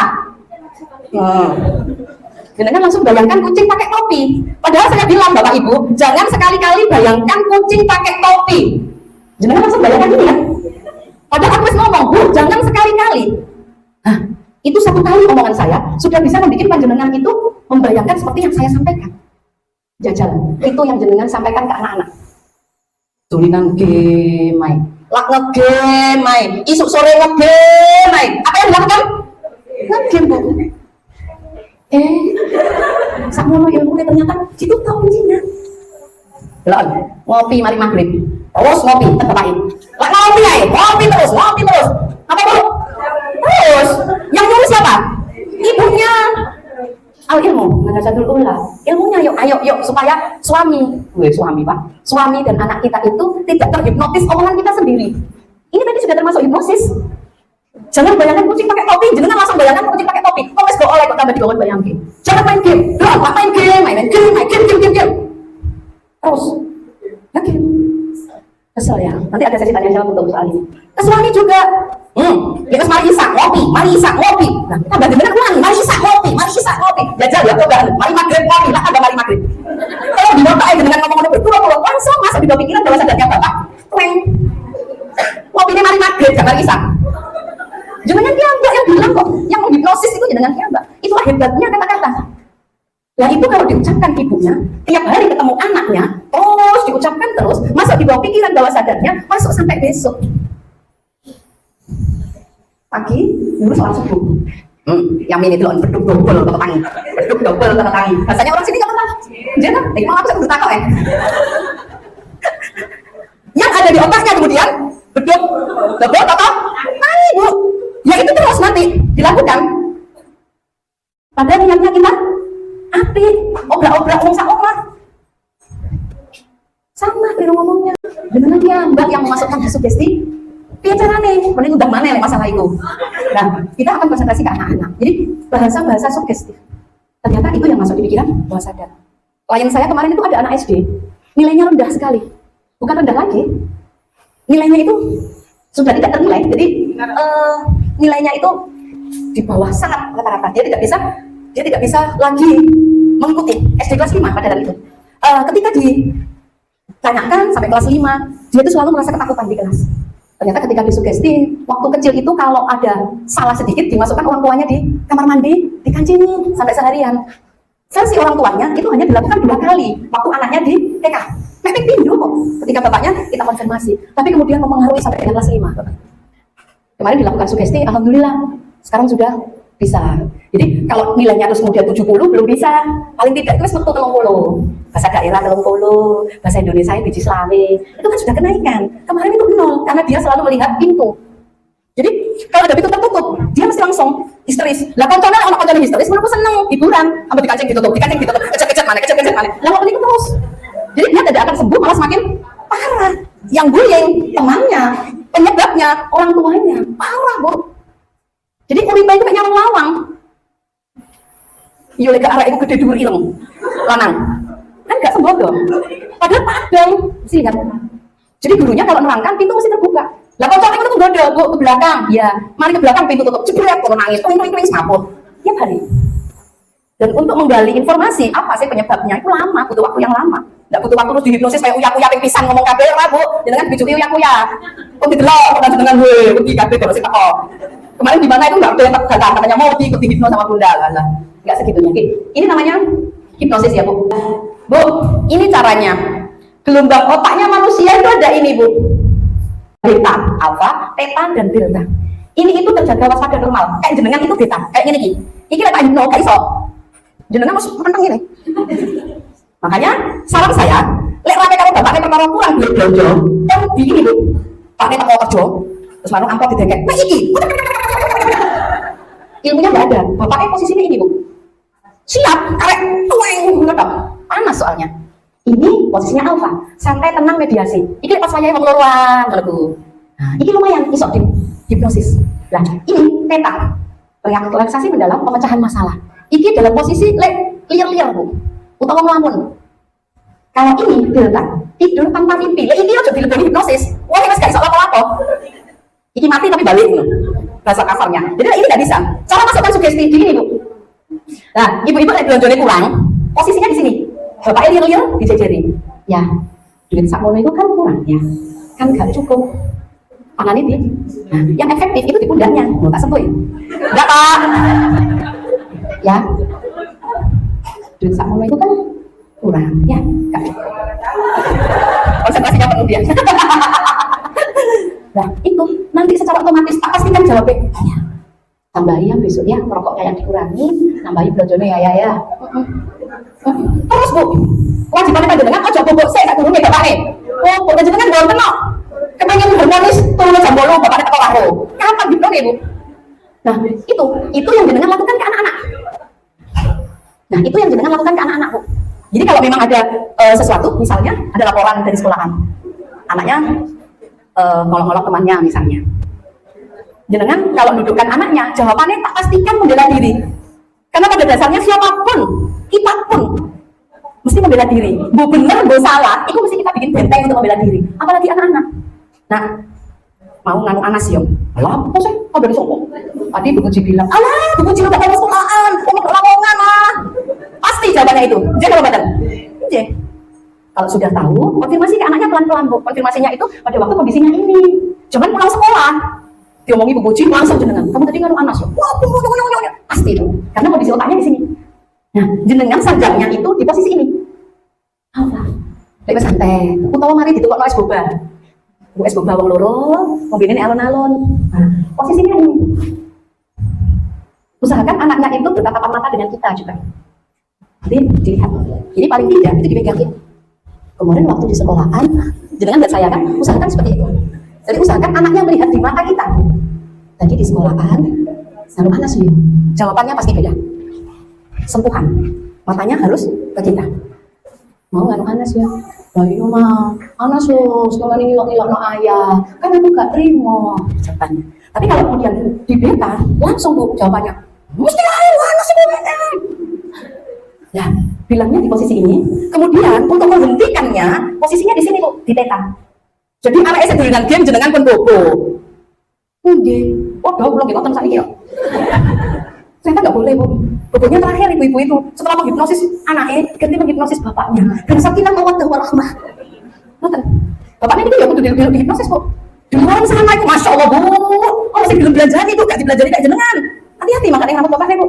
C: Jenengan langsung bayangkan kucing pakai topi. Padahal saya bilang Bapak Ibu, jangan sekali-kali bayangkan kucing pakai topi. Jenengan langsung bayangkan ini ya. Padahal aku ngomong, Bu, jangan sekali-kali. Nah, itu satu kali omongan saya sudah bisa membuat panjenengan itu membayangkan seperti yang saya sampaikan. Jajal, itu yang jenengan sampaikan ke anak-anak. Tulinan gemai, lak ngegemai, isuk sore ngegemai. Apa yang dilakukan? Ngegem, Bu. Sakmono ilmunya ternyata itu tahu kuncinya. Lon, ngopi mari maghrib. Terus ngopi, terbaik. Lah ngopi aja, ngopi terus. Apa Bu? Terus, yang nyuruh siapa? Ibunya. Al ilmu, Madrasatul Ula. Ilmunya ayo supaya suami Pak. Suami dan anak kita itu tidak terhipnotis omongan kita sendiri. Ini tadi sudah termasuk hipnosis. Jangan bayangkan kucing pakai topi, jangan langsung bayangkan kucing pakai topi. Kok wes go oleh kok tambah digowon bayangin. Jangan main game. Loh, apa main game? Main game. Terus, oke. Kesel ya. Nanti ada sesi tanya jawab untuk soal ini. Ke suami juga. Kita mari isak ngopi. Nah, tambah bener uang, mari isak ngopi. Jajal ya kok mari maghrib ngopi, lah tambah mari maghrib. Kalau di bapak dengan ngomong-ngomong betul langsung masuk di pikiran bahwa sadarnya bapak. Tweng. Ngopinya mari maghrib, gak mari isak. Jenengan piyambak yang bilang kok, yang menghipnosis itu jenengan piyambak. Itulah hebatnya kata-kata. Nah itu kalau diucapkan ibunya, tiap hari ketemu anaknya, terus diucapkan terus, masuk di bawah pikiran bawah sadarnya, masuk sampai besok. Pagi, dulu soal subuh. Yang ini dulu beduk dobel ke tangi. Rasanya orang sini nggak pernah. Jangan, mau aku bisa bertakwa ya. Yang ada di otaknya kemudian beduk dobel atau tangi bu. Ya itu terus nanti dilakukan. Padahal niatnya kita api, obrak-obrak omah. Sama kira ngomongnya. Benar dia mbak yang memasukkan sugesti. Dia caranya, mending udah mana yang masalah itu. Nah, kita akan konsentrasi ke anak-anak. Jadi bahasa sugestif. Ternyata itu yang masuk di pikiran bawah sadar. Klien saya kemarin itu ada anak SD, nilainya rendah sekali. Bukan rendah lagi, nilainya itu sudah tidak ternilai. Jadi nilainya itu di bawah sangat rata-rata. Dia tidak bisa lagi mengikuti SD kelas 5 pada hari itu. Ketika ditanyakan sampai kelas 5, dia itu selalu merasa ketakutan di kelas. Ternyata ketika disugesti, waktu kecil itu kalau ada salah sedikit dimasukkan orang tuanya di kamar mandi, dikancing sampai seharian. Versi orang tuanya itu hanya dilakukan 2 kali waktu anaknya di TK. Mepek pindu kok. Ketika bapaknya kita konfirmasi, tapi kemudian mempengaruhi sampai kelas 5. Kemarin dilakukan sugesti, alhamdulillah sekarang sudah bisa. Jadi kalau nilainya terus kemudian 70 belum bisa, paling tidak itu metu 30. Bahasa daerah 30, bahasa Indonesia biji selawe, itu kan sudah kenaikan. Kemarin itu 0 karena dia selalu melihat pintu. Jadi kalau ada pintu tertutup, dia mesti langsung histeris. Lah konconya anak konconya histeris, menurutku seneng hiburan, sampai dikancing ditutup, kejar-kejar mana. Lah waktu itu terus. Jadi dia tidak akan sembuh, malah semakin parah. Yang bullying temannya, penyebabnya orang tuanya, parah bu. Jadi uripe itu kayak nyarang lawang. Iya lek arek iku gede dhuwur ilmu. Lanang. Kan gak sembuh dong. Padahal padang, sih lihat. Jadi gurunya kalau nerangkan pintu mesti terbuka. Lah kocok itu nggodo, Bu, ke belakang. Ya, mari ke belakang pintu tutup. Jebret kok nangis. Kling saput. Tiap hari. Dan untuk menggali informasi apa sih penyebabnya itu lama, butuh waktu yang lama. Enggak butuh waktu terus dihipnosis kayak uyak-uyak ping pisan ngomong kabeh ora, Bu. Jenengan bijuki uyak-uyak. Kok didelok kok jenengan we, iki kabeh kok sik teko. Kemarin di mana itu enggak ada datang katanya mau diikuti hipnosis sama Bunda lah. Enggak segitunya. Ini namanya hipnosis ya, Bu. Bu, ini caranya. Gelombang otaknya manusia itu ada ini, Bu. Beta, alfa, theta, dan delta. Ini itu terjaga waspada normal. Kayak jenengan itu beta, kayak gini iki. Iki lek hipno gak iso. Jenengan harus menentang ini. Makanya saran saya, lek rapi karo bapaknya perkara kurang duit belanja, kan begini Bu. Pakne teko kerja, terus manuk amplop didengkek. Nah iki. Ilmunya enggak ada. Bapaknya posisinya ini, Bu. Siap, karek tueng ngetok. Panas soalnya. Ini posisinya alfa, santai tenang mediasi. Iki pas saya ngomong luruan, Bu. Nah, ini lumayan iso di hipnosis. Lah, ini theta. Relaksasi mendalam pemecahan masalah. Iki dalam posisi liar-liar, Bu. Utawa ngelamun. Kalau ini delta, tidur tanpa mimpi. Lah iki aja dileboni hipnosis. Wah, ini gak iso lapo-lapo. Iki mati tapi balik loh. Bahasa kasarnya. Jadi ini nggak bisa. Cara masukkan sugesti gini, Bu. Nah, ibu-ibu lek belanjane kurang, posisinya di sini. Bapaknya liar-liar dijejeri. Ya, duit sakmono itu kan kurang ya. Kan gak cukup. Tangan ini. Nah, yang efektif itu di pundaknya. Mau tak sembuh ya? Enggak, Pak. Ya. Duit sakmono itu kan kurang ya, gak cukup. Konsentrasinya penuh dia. Nah, itu nanti secara otomatis tak pastikan jawabnya. Ya. Tambahi ya besok ya, merokoknya yang dikurangi, nambahi belanjanya ya. Terus Bu, wajibannya panjenengan aja bobok sik sak durunge bapakne. Oh, panjenengan nggon kena. Kepengen harmonis turun jam 8 bapakne teko karo. Kapan diploke, Bu? Nah, itu yang jenengan lakukan ke anak-anak. Nah, itu yang jenengan lakukan ke anak-anak, Bu. Jadi kalau memang ada sesuatu, misalnya ada laporan dari sekolahan. Anaknya ngolok-ngolok temannya misalnya. Jenengan kalau dudukkan anaknya, jawabannya tak pastikan membela diri. Karena pada dasarnya siapapun, kita pun mesti membela diri. Bu bener, bu salah, itu mesti kita bikin benteng untuk membela diri. Apalagi anak-anak. Nah, mau nganu anas yo. Alah, apa sih? Kok dari sopo? Tadi Bu Kunci bilang, alah, Bu Kunci udah tahu sekolahan, mau lamongan lah. Pasti jawabannya itu. Jadi kalau badan. Jadi kalau sudah tahu, konfirmasi ke anaknya pelan-pelan, Bu. Konfirmasinya itu pada waktu kondisinya ini. Jangan pulang sekolah. Diomongi Bu Kunci langsung jenengan. Kamu tadi nganu anas yo. Wah, pasti itu. Karena kondisi otaknya di sini. Nah, jenengan sajangnya itu di posisi ini. Apa? Lek santai. Utawa mari ditukokno es boba. Es boba wong loro, mobilnya alon-alon. Nah, posisinya ini. Usahakan anaknya itu bertatapan mata dengan kita juga. Jadi dilihat. Ini paling tidak itu dipegangin. Kemarin waktu di sekolahan, jenengan lihat saya kan, usahakan seperti itu. Jadi usahakan anaknya melihat di mata kita. Tadi di sekolahan, selalu anas sih. Jawabannya pasti beda. Sentuhan, matanya harus ke kita. Mau nggak anas ya? Ayo mah, anas loh, sekolah ini ngilok-ngilok no ayah. Kan aku gak terima jawabannya. Tapi kalau kemudian di beta, langsung Bu jawabannya. Mesti ayo anas itu beta. Ya, bilangnya di posisi ini. Kemudian untuk menghentikannya, posisinya di sini Bu, di teta. Jadi anak saya dengan game jenengan pun bobo. Oke, waduh, belum dikonten saya ya. Ternyata nggak boleh Bu. Bobonya terakhir ibu-ibu itu setelah menghipnosis anaknya, ganti menghipnosis bapaknya. Dan sakinah mawaddah warahmah. Nonton. Bapaknya itu ya kudu dihipnosis Bu. Di luar sana itu masya Allah Bu. Oh masih belum belanjaan itu, gak dibelajari kayak jenengan. Hati-hati makanya yang bapaknya Bu.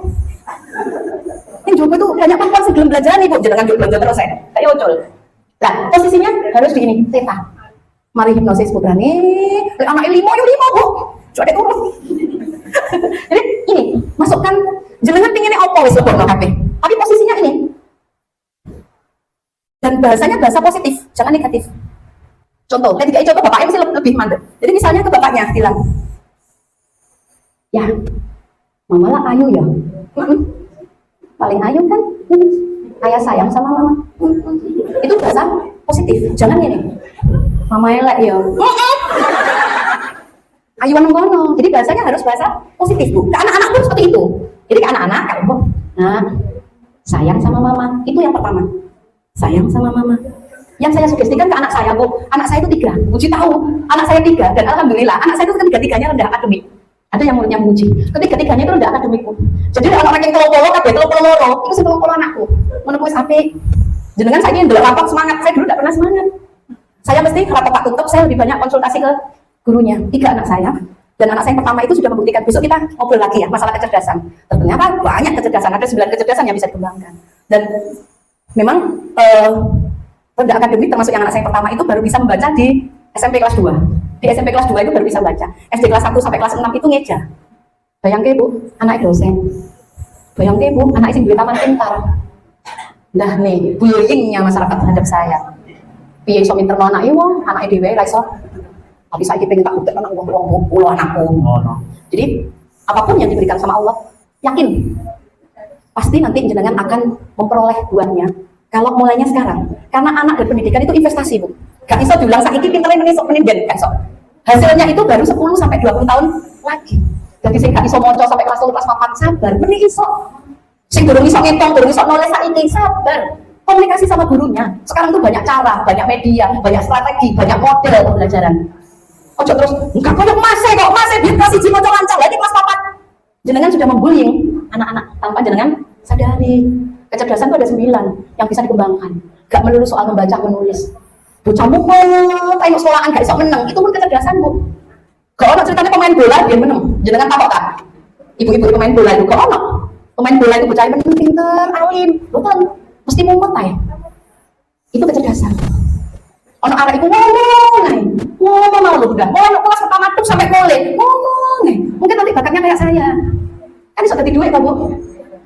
C: Yang jowo itu banyak perempuan sih belum belanjaan Bu. Jenengan juga belanja terus ya. Kayak ocol. Nah posisinya harus di ini, teta. Mari hipnosis Bu berani. Anak limo Bu. Coba turun. Jadi ini masukkan jenengan pinginnya opo wis lebokno kabeh. Tapi posisinya ini. Dan bahasanya bahasa positif, jangan negatif. Contoh, ketika contoh bapaknya mesti lebih mandek. Jadi misalnya ke bapaknya bilang, ya, mama lah ayu ya. Paling ayu kan, ayah sayang sama mama. Itu bahasa positif, jangan ini. Mama elek ya. Ayuan ngono. Jadi bahasanya harus bahasa positif Bu. Ke anak-anak pun seperti itu. Jadi ke anak-anak kalau nah sayang sama mama itu yang pertama. Sayang sama mama. Yang saya sugestikan ke anak saya Bu. Anak saya itu 3. Uji tahu anak saya 3 dan alhamdulillah anak saya itu ketiga-tiganya rendah akademik. Ada yang muridnya menguji. Ketiga-tiganya itu rendah akademik Bu. Jadi anak-anak yang kelopolo kabeh kelopolo itu sing kelopolo anakku. Menepuk sampai jenengan saya ini ndelok rapat semangat. Saya dulu tidak pernah semangat. Saya mesti rapat tak tutup saya lebih banyak konsultasi ke gurunya. 3 anak saya dan anak saya yang pertama itu sudah membuktikan. Besok kita ngobrol lagi ya masalah kecerdasan. Ternyata banyak kecerdasan, ada 9 kecerdasan yang bisa dikembangkan. Dan memang rendah akademik termasuk yang anak saya yang pertama itu baru bisa membaca di SMP kelas 2. Di SMP kelas 2 itu baru bisa baca. SD kelas 1 sampai kelas 6 itu ngeja. Bayangke Bu, anak dosen. Bayangke Bu, anak sing duwe taman pintar. Nah nih, bullyingnya masyarakat terhadap saya. Piye iso pinter anak wong, anake dhewe ra iso. Tapi saya pengen tak buktikan anak wong pulau anakku. Jadi apapun yang diberikan sama Allah, yakin pasti nanti jenengan akan memperoleh buahnya. Kalau mulainya sekarang, karena anak dan pendidikan itu investasi Bu. Gak iso diulang saiki pinterin iso pendidikan, gak iso. Hasilnya itu baru 10 sampai 20 tahun lagi. Jadi sing gak iso maca sampai kelas 3 kelas 4 sabar, bener iso. Sing durung iso ngitung, durung iso nulis saiki sabar. Komunikasi sama gurunya. Sekarang tuh banyak cara, banyak media, banyak strategi, banyak model pembelajaran. Ojo terus, enggak koyo masih kok, masih biar kasih cimo lancar lagi kelas 4. Jenengan sudah membullying anak-anak tanpa jenengan sadari. Kecerdasan itu ada 9 yang bisa dikembangkan. Gak melulu soal membaca menulis. Bocah mukul, tengok sekolahan gak iso menang, itu pun kecerdasan Bu. Gak ono ceritanya pemain bola dia menang. Jenengan tahu tak? Ibu-ibu pemain bola itu gak ono. Pemain bola itu bocah menang pinter, alim, betul. Mesti mumet ya. Itu kecerdasan. Ono arek iku ngomong malu udah. Ngomong kelas pertama tuh sampai mulai ngomong. Mungkin nanti bakatnya kayak saya. Kan iso dadi duit Bu.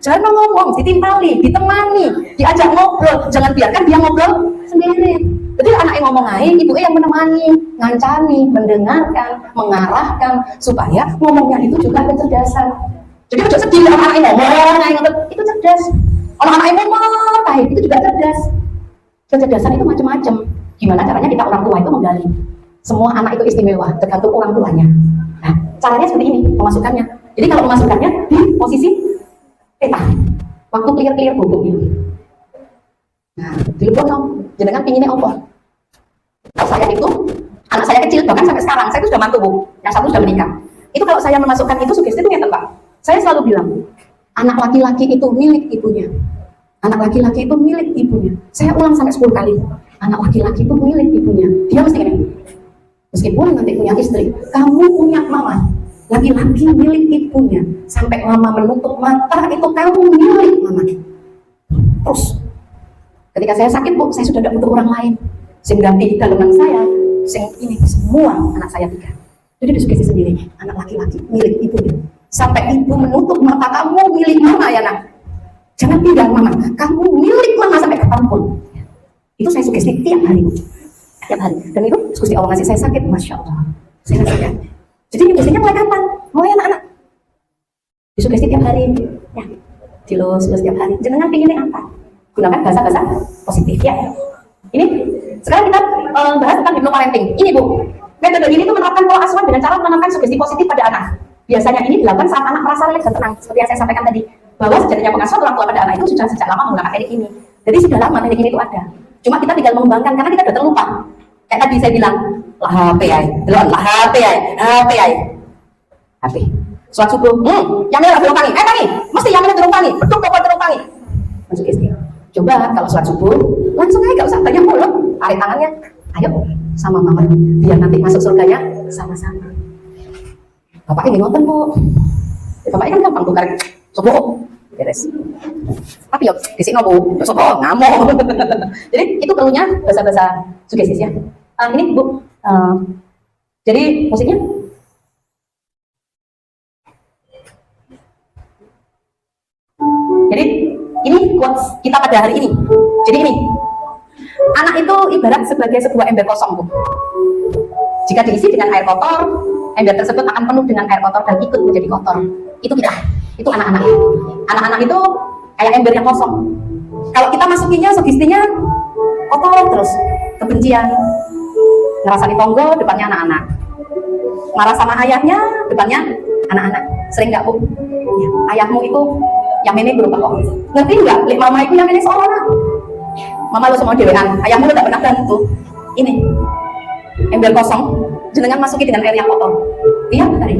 C: Jangan ngomong, ditimpali, ditemani, diajak ngobrol. Jangan biarkan dia ngobrol sendiri. Jadi anak yang ngomong aja, ibu yang menemani, ngancani, mendengarkan, mengarahkan supaya ngomongnya itu juga kecerdasan. Jadi udah sedih anak yang ngomong, itu cerdas. Anak yang ngomong, itu juga cerdas. Kecerdasan itu macam-macam. Gimana caranya kita orang tua itu menggali. Semua anak itu istimewa, tergantung orang tuanya. Nah, caranya seperti ini pemasukannya. Jadi kalau pemasukannya di posisi peta, waktu clear bobotnya. Nah, telepon dong, jenengan pinginnya apa? Kalau saya itu, anak saya kecil, bahkan sampai sekarang, saya itu sudah mantu, Bu. Yang satu sudah menikah. Itu kalau saya memasukkan itu sugesti itu ngeten, Pak. Saya selalu bilang, anak laki-laki itu milik ibunya. Anak laki-laki itu milik ibunya. Saya ulang sampai 10 kali. Anak laki-laki itu milik ibunya. Dia mesti ini. Meskipun nanti punya istri, kamu punya mama. Laki-laki milik ibunya. Sampai mama menutup mata, itu kamu milik mama. Terus, ketika saya sakit, Bu, saya sudah tidak butuh orang lain. Sing ganti daleman saya, sing ini semua anak saya 3. Jadi disugesti sendiri, anak laki-laki milik ibunya. Sampai ibu menutup mata, kamu milik mama ya nak. Jangan pindah mama, kamu milik mama sampai kapanpun. Itu saya sugesti tiap hari, Bu. Tiap hari. Dan itu sugesti Allah ngasih saya sakit, Masya Allah. Saya rasakan. Jadi biasanya mulai kapan? Mulai anak-anak. Disugesti tiap hari. Ya, dilus tiap hari. Jangan pinginnya apa? Gunakan bahasa-bahasa positif ya. Ini sekarang kita bahas tentang hypnoparenting. Ini Bu, metode ini tuh menerapkan pola asuhan dengan cara menanamkan sugesti positif pada anak. Biasanya ini dilakukan saat anak merasa rileks dan tenang. Seperti yang saya sampaikan tadi, bahwa sejatinya pengasuhan orang tua pada anak itu sudah sejak lama menggunakan teknik ini. Jadi sudah lama teknik ini itu ada. Cuma kita tinggal mengembangkan karena kita sudah terlupa. Kayak tadi saya bilang, lah HP ay, lah HP ay, HP ay, HP. Sholat subuh, yang ini belum pangi, mesti yang ini belum pangi, betul kok belum pangi. Masuk istri. Coba kalau sholat subuh, langsung aja gak usah banyak mulut, tarik tangannya, ayo sama mama, biar nanti masuk surganya sama-sama. Bapak ini ngoten Bu, bapak ini kan gampang tuh karek subuh, beres. Tapi yuk di sini Bu, subuh ngamuk. Jadi itu perlunya bahasa-bahasa sugesti ya. Ini Bu, jadi musiknya. Jadi ini quotes kita pada hari ini. Jadi ini, anak itu ibarat sebagai sebuah ember kosong, Bu. Jika diisi dengan air kotor, ember tersebut akan penuh dengan air kotor dan ikut menjadi kotor. Itu kita, itu anak-anak. Anak-anak itu kayak ember yang kosong. Kalau kita masukinya, sugestinya kotor terus, kebencian, ngerasa ditonggo, depannya anak-anak. Marah sama ayahnya, depannya anak-anak. Sering nggak Bu? Ya, ayahmu itu yang ini berubah kok. Ngerti nggak? Lek mama itu yang ini seorang. Mama lu semua dewean, ayahmu lu tak pernah bantu. Ini ember kosong, jenengan masuki dengan air yang kotor. Iya, hari.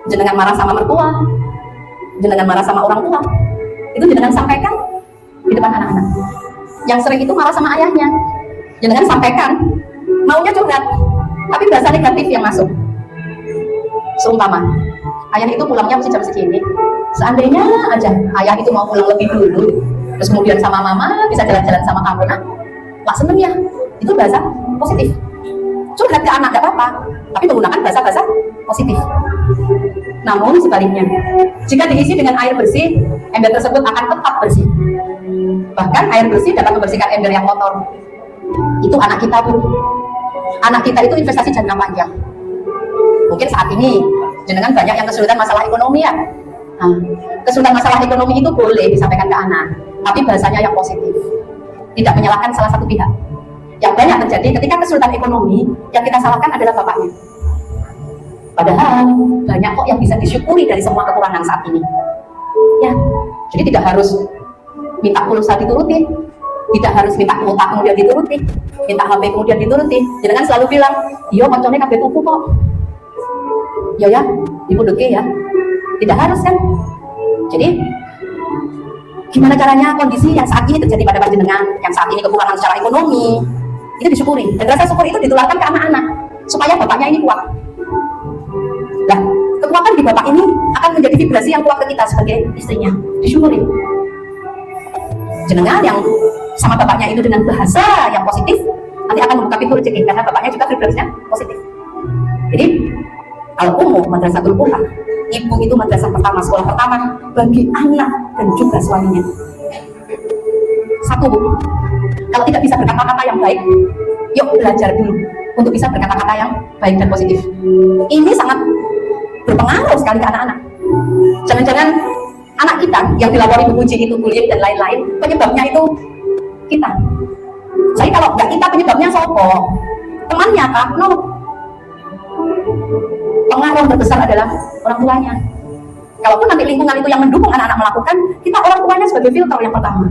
C: Jenengan marah sama mertua, jenengan marah sama orang tua, itu jenengan sampaikan di depan anak-anak. Yang sering itu marah sama ayahnya, jenengan sampaikan, maunya curhat, tapi bahasa negatif yang masuk. Seumpama, ayah itu pulangnya mesti jam segini. Seandainya aja ayah itu mau pulang lebih dulu, terus kemudian sama mama bisa jalan-jalan sama kamu, nah, lah seneng ya. Itu bahasa positif. Curhat ke anak gak apa-apa, tapi menggunakan bahasa-bahasa positif. Namun sebaliknya, jika diisi dengan air bersih, ember tersebut akan tetap bersih. Bahkan air bersih dapat membersihkan ember yang kotor. Itu anak kita, Bu. Anak kita itu investasi jangka panjang. Mungkin saat ini jenengan banyak yang kesulitan masalah ekonomi ya. Nah, kesulitan masalah ekonomi itu boleh disampaikan ke anak, tapi bahasanya yang positif, tidak menyalahkan salah satu pihak. Yang banyak terjadi ketika kesulitan ekonomi, yang kita salahkan adalah bapaknya. Padahal banyak kok yang bisa disyukuri dari semua kekurangan saat ini. Ya, jadi tidak harus minta pulsa dituruti, tidak harus minta kuota kemudian dituruti, minta HP kemudian dituruti. Jangan selalu bilang, iya koncone kabeh tuku kok. Ya, dipuduke ya. Tidak harus kan? Jadi gimana caranya kondisi yang saat ini terjadi pada panjenengan, yang saat ini kekurangan secara ekonomi, itu disyukuri. Dan rasa syukur itu ditularkan ke anak-anak supaya bapaknya ini kuat. Nah, kekuatan di bapak ini akan menjadi vibrasi yang kuat ke kita sebagai istrinya. Disyukuri. Jenengan yang sama bapaknya itu dengan bahasa yang positif, nanti akan membuka pintu rezeki karena bapaknya juga vibrasinya positif. Jadi kalau umum madrasatul Quran, ibu itu madrasah pertama, sekolah pertama bagi anak dan juga suaminya. Satu, Bu, kalau tidak bisa berkata-kata yang baik, yuk belajar dulu untuk bisa berkata-kata yang baik dan positif. Ini sangat berpengaruh sekali ke anak-anak. Jangan-jangan anak kita yang dilapori Bu Puji itu bullying dan lain-lain, penyebabnya itu kita. Jadi kalau nggak kita, penyebabnya sopo? Temannya kah? No, Pengaruh terbesar adalah orang tuanya. Kalaupun nanti lingkungan itu yang mendukung anak-anak melakukan, kita orang tuanya sebagai filter yang pertama.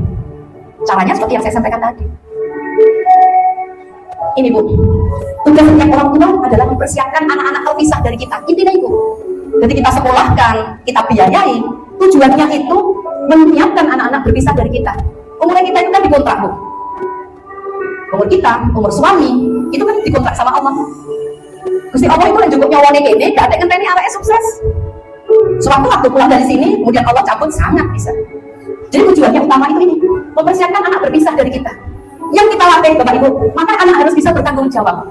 C: Caranya seperti yang saya sampaikan tadi. Ini Bu, tugas setiap orang tua adalah mempersiapkan anak-anak terpisah dari kita. Intinya itu. Jadi kita sekolahkan, kita biayai, tujuannya itu menyiapkan anak-anak berpisah dari kita. Umurnya kita itu kan dikontrak Bu. Umur kita, umur suami, itu kan dikontrak sama Allah. Gusti Allah itu yang cukup nyawane kene, gak ada ngenteni arek sukses. Sewaktu waktu pulang dari sini, kemudian Allah cabut, sangat bisa. Jadi tujuannya utama itu ini, mempersiapkan anak berpisah dari kita. Yang kita latih Bapak Ibu, maka anak harus bisa bertanggung jawab.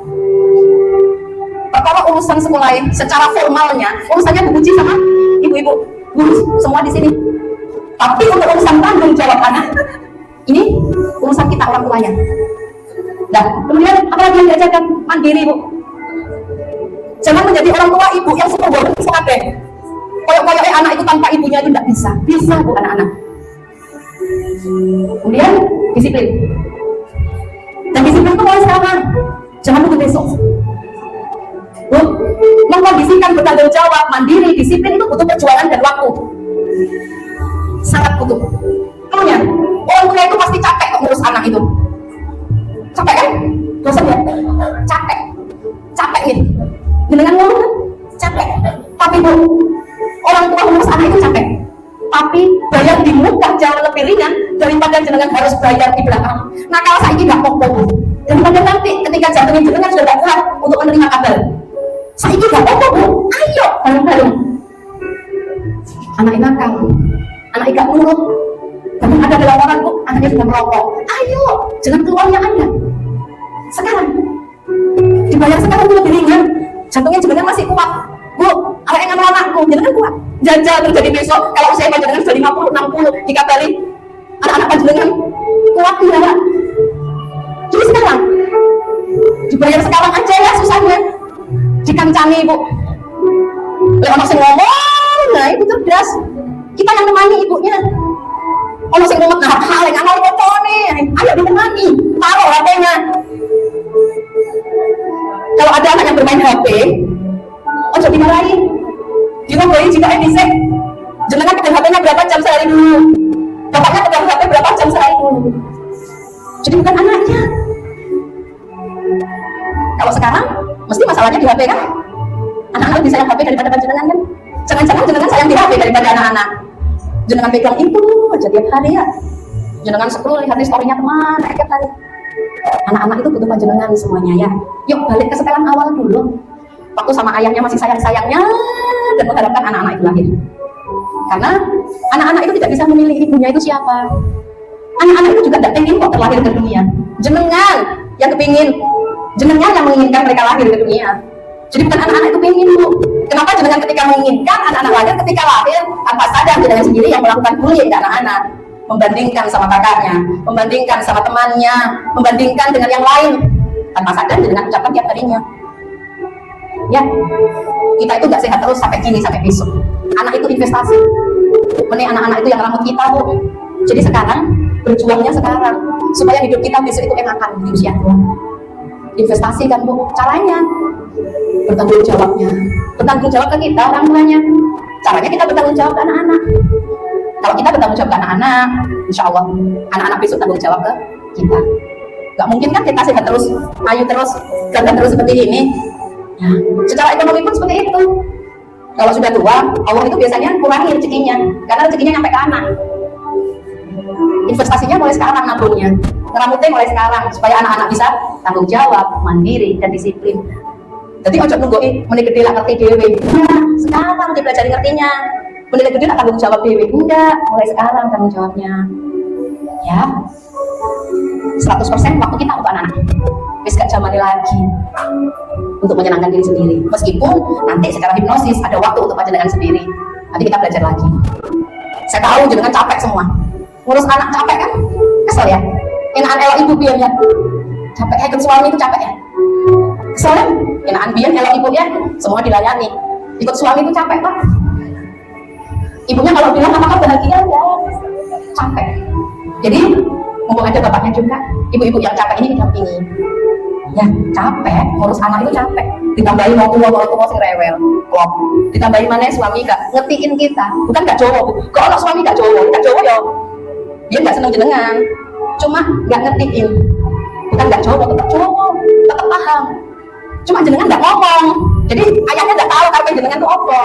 C: Perkara urusan sekolah secara formalnya, urusannya Bu Puji sama ibu-ibu, guru semua di sini. Tapi untuk urusan tanggung jawab anak, ini urusan kita orang tuanya. Nah, kemudian apalagi yang diajarkan mandiri Bu. Jangan menjadi orang tua ibu yang super bodoh kabeh. Koyok-koyoknya anak itu tanpa ibunya itu tidak bisa. Bisa Bu anak-anak. Kemudian disiplin. Dan disiplin itu mulai sekarang. Jangan tunggu besok. Bu, mengkondisikan bertanggung jawab, mandiri, disiplin itu butuh perjuangan dan waktu. Sangat butuh. Kemudian orang tua itu pasti capek kok ngurus anak itu. Capek kan? Bosan ya? Capek. Capek nih. Dengan ngurus kan? Capek. Tapi Bu, orang tua ngurus anak itu capek. Tapi bayar di muka jauh lebih ringan daripada jenengan harus bayar di belakang. Nah kalau saya ini gak apa-apa, daripada nanti ketika jantungin jenengan sudah gak kuat untuk menerima kabar, saya ini gak apa-apa Bu, ayo bareng-bareng. Anak nakal, anak gak nurut, tapi ada laporan Bu, anaknya sudah merokok. Ayo, jangan keluarnya Anda. Sekarang dibayar sekarang itu lebih ringan, jantungnya jenengan masih kuat. Bu, arek yang anakku, jenengan kuat. Jajal terjadi besok, kalau usia panjenengan sudah 50, 60, dikabari anak-anak panjenengan kuat tidak? Jadi sekarang, dibayar sekarang aja ya susahnya. Dikancani Bu. Lek ono sing ngomong, nah itu cerdas. Kita yang nemani ibunya. Ono sing ngomong hal yang ana apa nih? Ayo ditemani, taruh HP-nya. Kalau ada anak yang bermain HP, ojo dimarahin, dirobohin jika bisa. Jenengan pegang HP-nya berapa jam sehari dulu, bapaknya pegang HP berapa jam sehari dulu. Jadi bukan anaknya. Kalau sekarang, mesti masalahnya di HP kan? Anak-anak lebih sayang HP daripada panjenengan kan? Jangan-jangan jenengan sayang di HP daripada anak-anak. Jenengan pegang itu aja tiap hari ya. Jenengan scroll lihat story-nya teman, tiap hari. Anak-anak itu butuh panjenengan semuanya ya. Yuk balik ke setelan awal dulu. Waktu sama ayahnya masih sayang-sayangnya dan mengharapkan anak-anak itu lahir. Karena anak-anak itu tidak bisa memilih ibunya itu siapa. Anak-anak itu juga tidak ingin kok terlahir ke dunia. Jenengan yang kepingin, jenengan yang menginginkan mereka lahir ke dunia. Jadi bukan anak-anak itu pengen Bu. Kenapa jenengan ketika menginginkan anak-anak lahir, ketika lahir tanpa sadar jenengan sendiri yang melakukan bullying ke anak-anak, membandingkan sama kakaknya, membandingkan sama temannya, membandingkan dengan yang lain, tanpa sadar jenengan ucapkan tiap harinya. Ya, kita itu gak sehat terus sampai gini, sampai besok. Anak itu investasi. Menih anak-anak itu yang rambut kita Bu. Jadi sekarang, berjuangnya sekarang supaya hidup kita besok itu enakan di usia tua. Investasi kan Bu, caranya bertanggung jawabnya, bertanggung jawab ke kita orang tuanya. Caranya kita bertanggung jawab ke anak-anak. Kalau kita bertanggung jawab ke anak-anak, insya Allah anak-anak besok tanggung jawab ke kita. Gak mungkin kan kita sehat terus, ayu terus, gagah terus seperti ini. Ya, secara ekonomi pun seperti itu. Kalau sudah tua, Allah itu biasanya kurangi rezekinya, karena rezekinya nyampe ke anak. Investasinya mulai sekarang nabungnya, ngeramutnya mulai sekarang supaya anak-anak bisa tanggung jawab, mandiri dan disiplin. Jadi ojo nunggu menit gede lah ngerti dewe. Nah, sekarang dipelajari ngertinya. Menit gede lah tanggung jawab dewe. Enggak, mulai sekarang tanggung jawabnya. Ya, 100% waktu kita untuk anak-anak. Wis gak zamane lagi untuk menyenangkan diri sendiri. Meskipun nanti secara hipnosis ada waktu untuk panjenengan sendiri. Nanti kita belajar lagi. Saya tahu jenengan capek semua. Ngurus anak capek kan? Kesel ya? Enakan elok ibu biar ya. Capek ya, ikut suami itu capek ya? Kesel ya? Enakan biar elok ibu ya, semua dilayani. Ikut suami itu capek Pak. Ibunya kalau bilang apakah bahagia ya? Capek. Jadi mumpung ada bapaknya juga, ibu-ibu yang capek ini didampingi. Ya capek, ngurus anak itu capek. Ditambahin mau tua sing rewel, klop. Ditambahin mana suami gak ngertiin kita, bukan gak jowo. Kalau suami gak jowo ya, dia gak seneng jenengan. Cuma gak ngertiin, bukan gak jowo, tetap paham. Cuma jenengan gak ngomong. Jadi ayahnya gak tahu karena jenengan itu apa.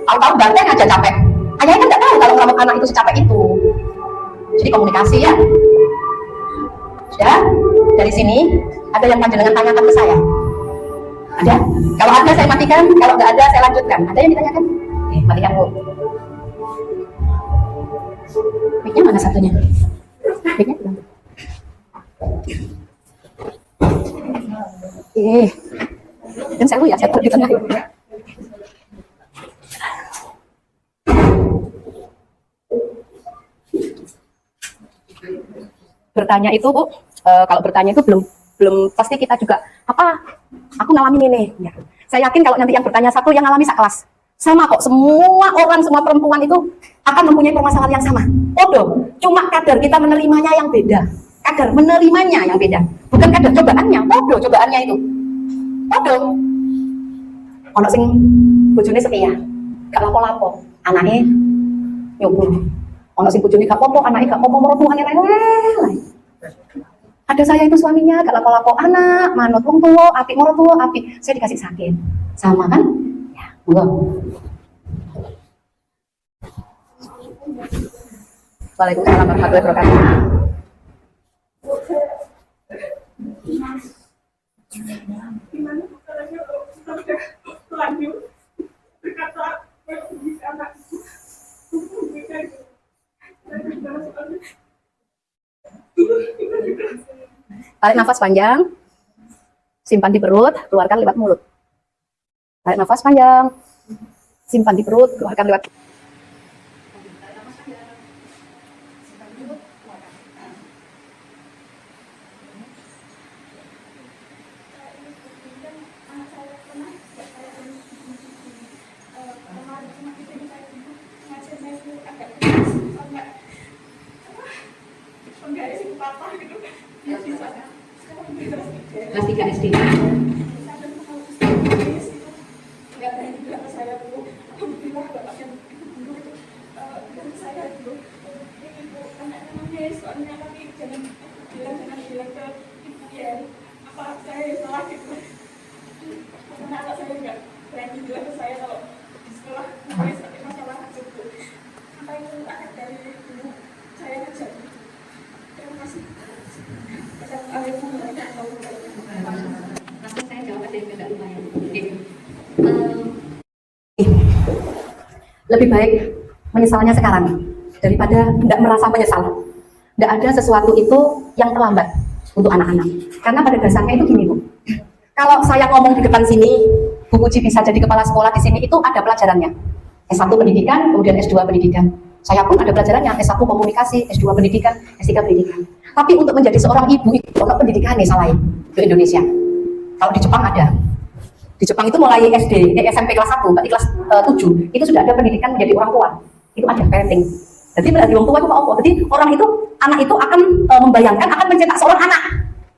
C: Tahu-tahu ganteng aja capek. Ayahnya kan gak tahu kalau ngerawat anak itu secapek itu. Jadi komunikasi ya. Sudah, dari sini ada yang panjenengan tanyakan ke saya? Ada? Kalau ada saya matikan, kalau nggak ada saya lanjutkan. Ada yang ditanyakan? Oke, matikan Bu. Mic-nya mana satunya? Mic-nya belum. Dan saya ya, saya taruh di tengah. Bertanya itu Bu, kalau bertanya itu belum pasti kita juga aku ngalamin ini ya. Saya yakin kalau nanti yang bertanya satu yang ngalami sekelas sama kok, semua perempuan itu akan mempunyai permasalahan yang sama. Podo, cuma kadar kita menerimanya yang beda. Kadar menerimanya yang beda, bukan kadar cobaannya. Podo cobaannya itu. Podo. Ono sing bojone setia, gak lapo-lapo, anaknya nyumbur. Ono sing bojone gak popo, anaknya gak popo, mertuane rewel. Ada saya itu suaminya gak lapo-lapo, anak manut wong tua, apik mertua, apik. Saya dikasih sakit. Sama kan? Ya, enggak. Waalaikumsalam warahmatullahi wabarakatuh.
D: Gimana caranya kalau kita udah lanjut berkata anak
C: tarik nafas panjang, simpan di perut, keluarkan lewat mulut. Tarik nafas panjang, simpan di perut, keluarkan lewat mulut. Kelas 3 SD. Lebih baik menyesalnya sekarang daripada tidak merasa menyesal. Tidak ada sesuatu itu yang terlambat untuk anak-anak. Karena pada dasarnya itu gini Bu. Kalau saya ngomong di depan sini, Bu Puji bisa jadi kepala sekolah di sini, itu ada pelajarannya. S1 pendidikan, kemudian S2 pendidikan. Saya pun ada pelajarannya, S1 komunikasi, S2 pendidikan, S3 pendidikan. Tapi untuk menjadi seorang ibu itu ada pendidikannya lain di Indonesia. Kalau di Jepang ada. Di Jepang itu mulai SMP kelas 1, berarti kelas 7, itu sudah ada pendidikan menjadi orang tua. Itu ada parenting. Jadi menjadi orang tua itu apa? Jadi orang itu, anak itu akan membayangkan akan mencetak seorang anak.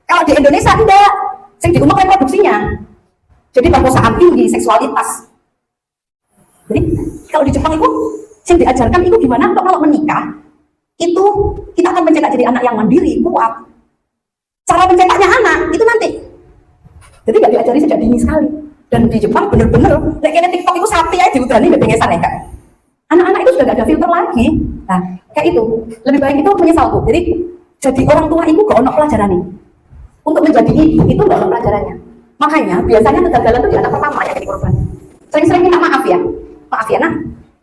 C: Kalau di Indonesia tidak, yang diumum reproduksinya. Jadi perkosaan tinggi, seksualitas. Jadi kalau di Jepang itu, yang diajarkan itu gimana kalau menikah, itu kita akan mencetak jadi anak yang mandiri, kuat. Cara mencetaknya anak, itu nanti. Jadi nggak diajari sejak dini sekali. Dan di Jepang bener-bener, kayaknya TikTok itu sapi aja diudani bebengesan ya Kak. Anak-anak itu sudah gak ada filter lagi. Nah, kayak itu. Lebih baik itu menyesal tuh. Jadi orang tua itu gak ada pelajaran nih. Untuk menjadi ibu itu gak ada pelajarannya. Makanya biasanya kegagalan itu di anak pertama yang jadi korban. Sering-sering minta maaf ya. Maaf ya nak,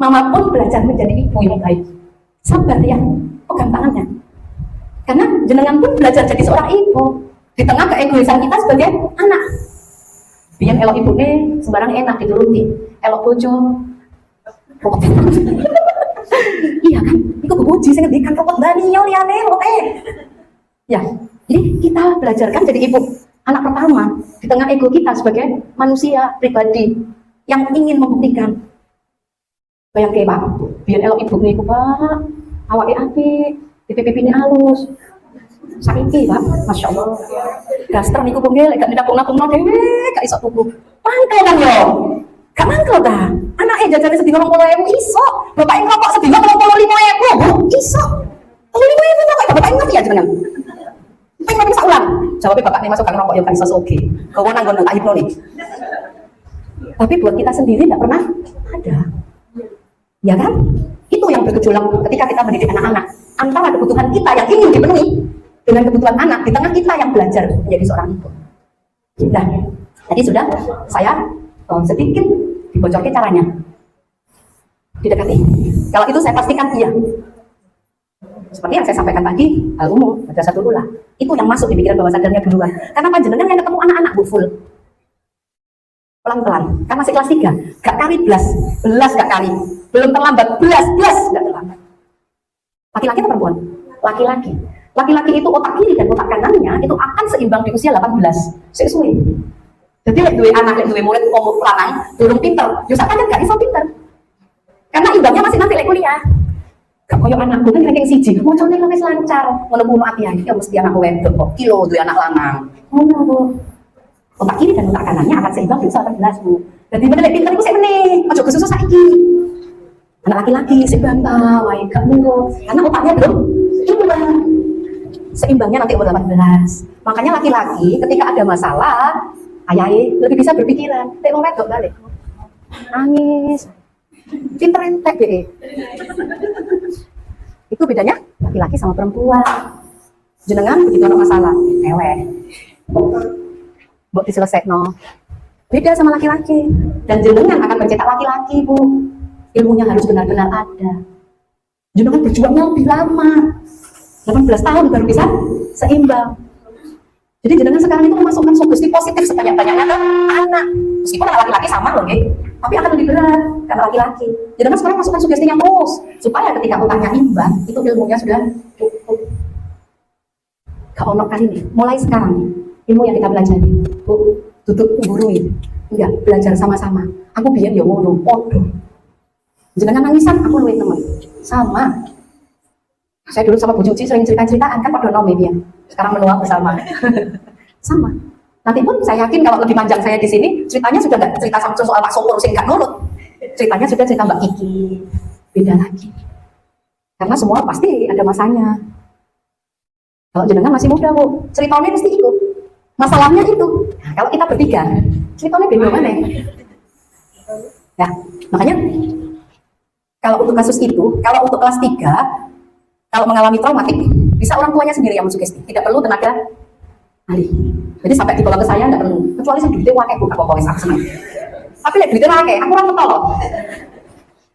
C: mama pun belajar menjadi ibu yang baik. Sabar ya, pegang tangannya. Karena jenengan pun belajar jadi seorang ibu. Di tengah keegoisan kita sebagai anak. Biar elok ibunya sembarang enak dituruti. Elok bojo robot. Iya kan? Itu bebuji saya ngedikan robot bani liane robot ya. Jadi kita belajarkan jadi ibu anak pertama di tengah ego kita sebagai manusia pribadi yang ingin membuktikan. Bayangke Pak, biar elok ibunya ibu Pak, awake apik, pipi-pipinya halus. Saiki Pak, Masya Allah. Daster niku pun lek gak didapuk-napukno dhewe, gak iso tuku. Mangkel kan yo. Gak mangkel ta? Anake jajane sedina 20.000 iso. Bapake ngrokok sedina 35.000, Bu. Iso. 35.000 kok bapake ngerti ya jenengan. Pengen bisa ulang. Jawabnya bapaknya masuk kan rokok yo gak iso soge. Kau nang ngono tak hipno nih. Tapi buat kita sendiri tidak pernah ada. Ya kan? Itu yang bergejolak ketika kita mendidik anak-anak. Antara kebutuhan kita yang ingin dipenuhi dengan kebutuhan anak di tengah kita yang belajar menjadi seorang ibu. Nah, tadi sudah saya sedikit dibocorkan caranya. Didekati. Kalau itu saya pastikan iya. Seperti yang saya sampaikan tadi, hal umum, ada satu lah. Itu yang masuk di pikiran bawah sadarnya duluan. Karena panjenengan yang ketemu anak-anak Bu full. Pelan-pelan, kan masih kelas 3, gak kali belas gak kali, belum terlambat, belas gak terlambat. Laki-laki atau perempuan? Laki-laki. Laki-laki itu otak kiri dan otak kanannya itu akan seimbang di usia 18 sesuai. Jadi lek duwe anak, lek duwe murid omong lanang, durung pinter, yo sak pancen gak iso pinter. Karena imbangnya masih nanti lek kuliah. Gak koyo anakku kan ranking 1, mocone wis lancar, ngono ati ae, ya mesti anak wedok kok, kilo duwe anak lanang. Ngono, Bu. Otak kiri dan otak kanannya akan seimbang di usia 18, Bu. Jadi bener lek pinter iku sik meneh, aja kesusu saiki. Anak laki-laki seimbang ta, wae gak ngono. Karena otaknya belum seimbang. Seimbangnya nanti umur 18. Makanya laki-laki ketika ada masalah, ayahe lebih bisa berpikiran. Lek wong wedok balik. Nangis. Pinter entek be. Itu bedanya laki-laki sama perempuan. Jenengan begitu ada masalah, eweh. Mbok diselesaikan. Beda sama laki-laki. Dan jenengan akan mencetak laki-laki, Bu. Ilmunya harus benar-benar ada. Jenengan berjuangnya lebih lama. 18 tahun baru bisa seimbang. Jadi jenengan sekarang itu memasukkan sugesti positif sebanyak-banyaknya ke anak. Meskipun anak laki-laki sama loh, nggih. Tapi akan lebih berat karena laki-laki. Jenengan sekarang masukkan sugestinya terus supaya ketika otaknya imbang, itu ilmunya sudah cukup. Gak ono kali nih, mulai sekarang ilmu yang kita pelajari, Bu, duduk gurui, enggak belajar sama-sama. Aku biar ya ngono, podo. Jenengan nangisan, aku luwih temen, sama. Saya dulu sama Bu Juci sering cerita-ceritaan kan pada nomi dia. Sekarang menua bersama, sama. Nanti pun saya yakin kalau lebih panjang saya di sini, ceritanya sudah nggak cerita sama soal Pak Sopor sing nggak nurut. Ceritanya sudah cerita Mbak Kiki, beda lagi. Karena semua pasti ada masanya. Kalau jenengan masih muda, Bu, ceritanya mesti ikut. Masalahnya itu. Nah, kalau kita bertiga, ceritanya beda mana? Ya, makanya kalau untuk kasus itu, kalau untuk kelas 3, kalau mengalami traumatik, bisa orang tuanya sendiri yang mensugesti, tidak perlu tenaga ahli. Jadi sampai dibawa ke saya tidak perlu, kecuali saya duitnya wakil, Bu, apa-apa, aku senang. Tapi lihat duitnya wakil, aku orang ketolong.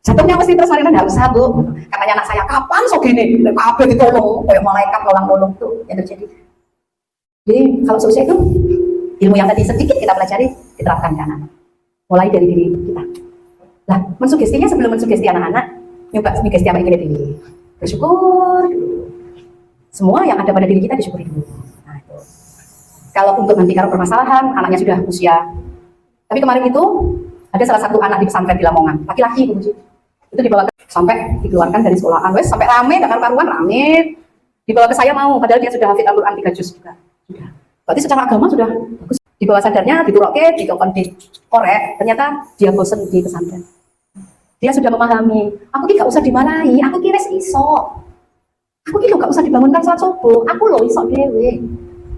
C: Jatuhnya mesti terus marinan, nggak usah, Bu. Katanya anak saya, kapan so gini? Apa ditolong, kayak malaikat nolong-nolong tuh yang terjadi. Jadi kalau seusia itu, ilmu yang tadi sedikit kita pelajari, diterapkan ke anak. Mulai dari diri kita. Lah, mensugestinya sebelum mensugesti anak-anak, nyoba sugesti apa yang diri. Bersyukur dulu. Semua yang ada pada diri kita disyukuri dulu. Nah, itu. Kalau untuk nanti kalau permasalahan, anaknya sudah usia. Tapi kemarin itu ada salah satu anak di pesantren di Lamongan, laki-laki Bu. Itu dibawa sampai dikeluarkan dari sekolahan, wes sampai rame, dengan karuan rame. Dibawa ke saya mau, padahal dia sudah hafid Al-Quran 3 juz juga. Sudah. Berarti secara agama sudah bagus. Di bawah sadarnya dituroke, dikorek, ternyata dia bosan di pesantren. Dia sudah memahami, aku tidak usah dimarahi, aku kira iso. Aku kira gak usah dibangunkan salat subuh, aku loh iso dewe.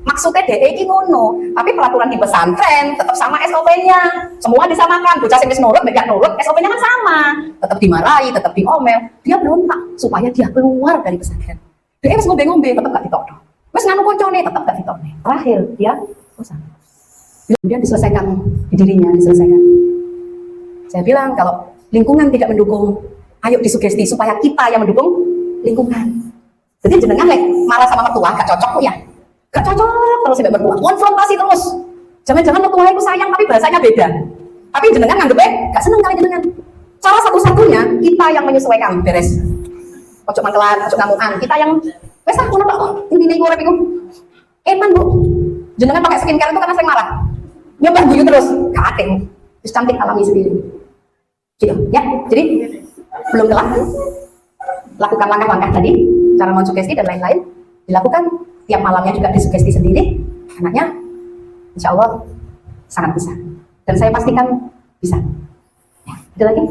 C: Maksudnya DE ini ngono, tapi peraturan di pesantren tetap sama SOP-nya. Semua disamakan, bocah sing wis nurut, gak nurut, SOP-nya kan sama. Tetap dimarahi, tetap diomel. Dia berontak supaya dia keluar dari pesantren. DE wis ngombe-ngombe, tetap gak ditokno. Wis nganu koncone, tetap gak ditokno. Terakhir dia bosan. Kemudian diselesaikan di dirinya, diselesaikan. Saya bilang kalau lingkungan tidak mendukung, ayo disugesti supaya kita yang mendukung lingkungan. Jadi jenengan marah sama mertua, gak cocok kok ya. Gak cocok terus sampai mertua, konfrontasi terus. Jangan-jangan mertua itu sayang tapi bahasanya beda. Tapi jenengan nganggepnya gak seneng kali jenengan. Cara satu-satunya kita yang menyesuaikan, beres. Ojo mangkelan, ojo ngamukan. Kita yang wes aku napa kok intine iku urip iku. Eman, Bu. Jenengan pakai skincare itu karena sering marah. Nyoba guyu terus, gak ating. Terus cantik alami sendiri. Gitu. Ya, jadi belum telat. Lakukan langkah-langkah tadi, cara mensugesti dan lain-lain. dilakukan tiap malamnya juga disugesti sendiri, anaknya insya Allah sangat bisa. Dan saya pastikan bisa. Ya, ada lagi?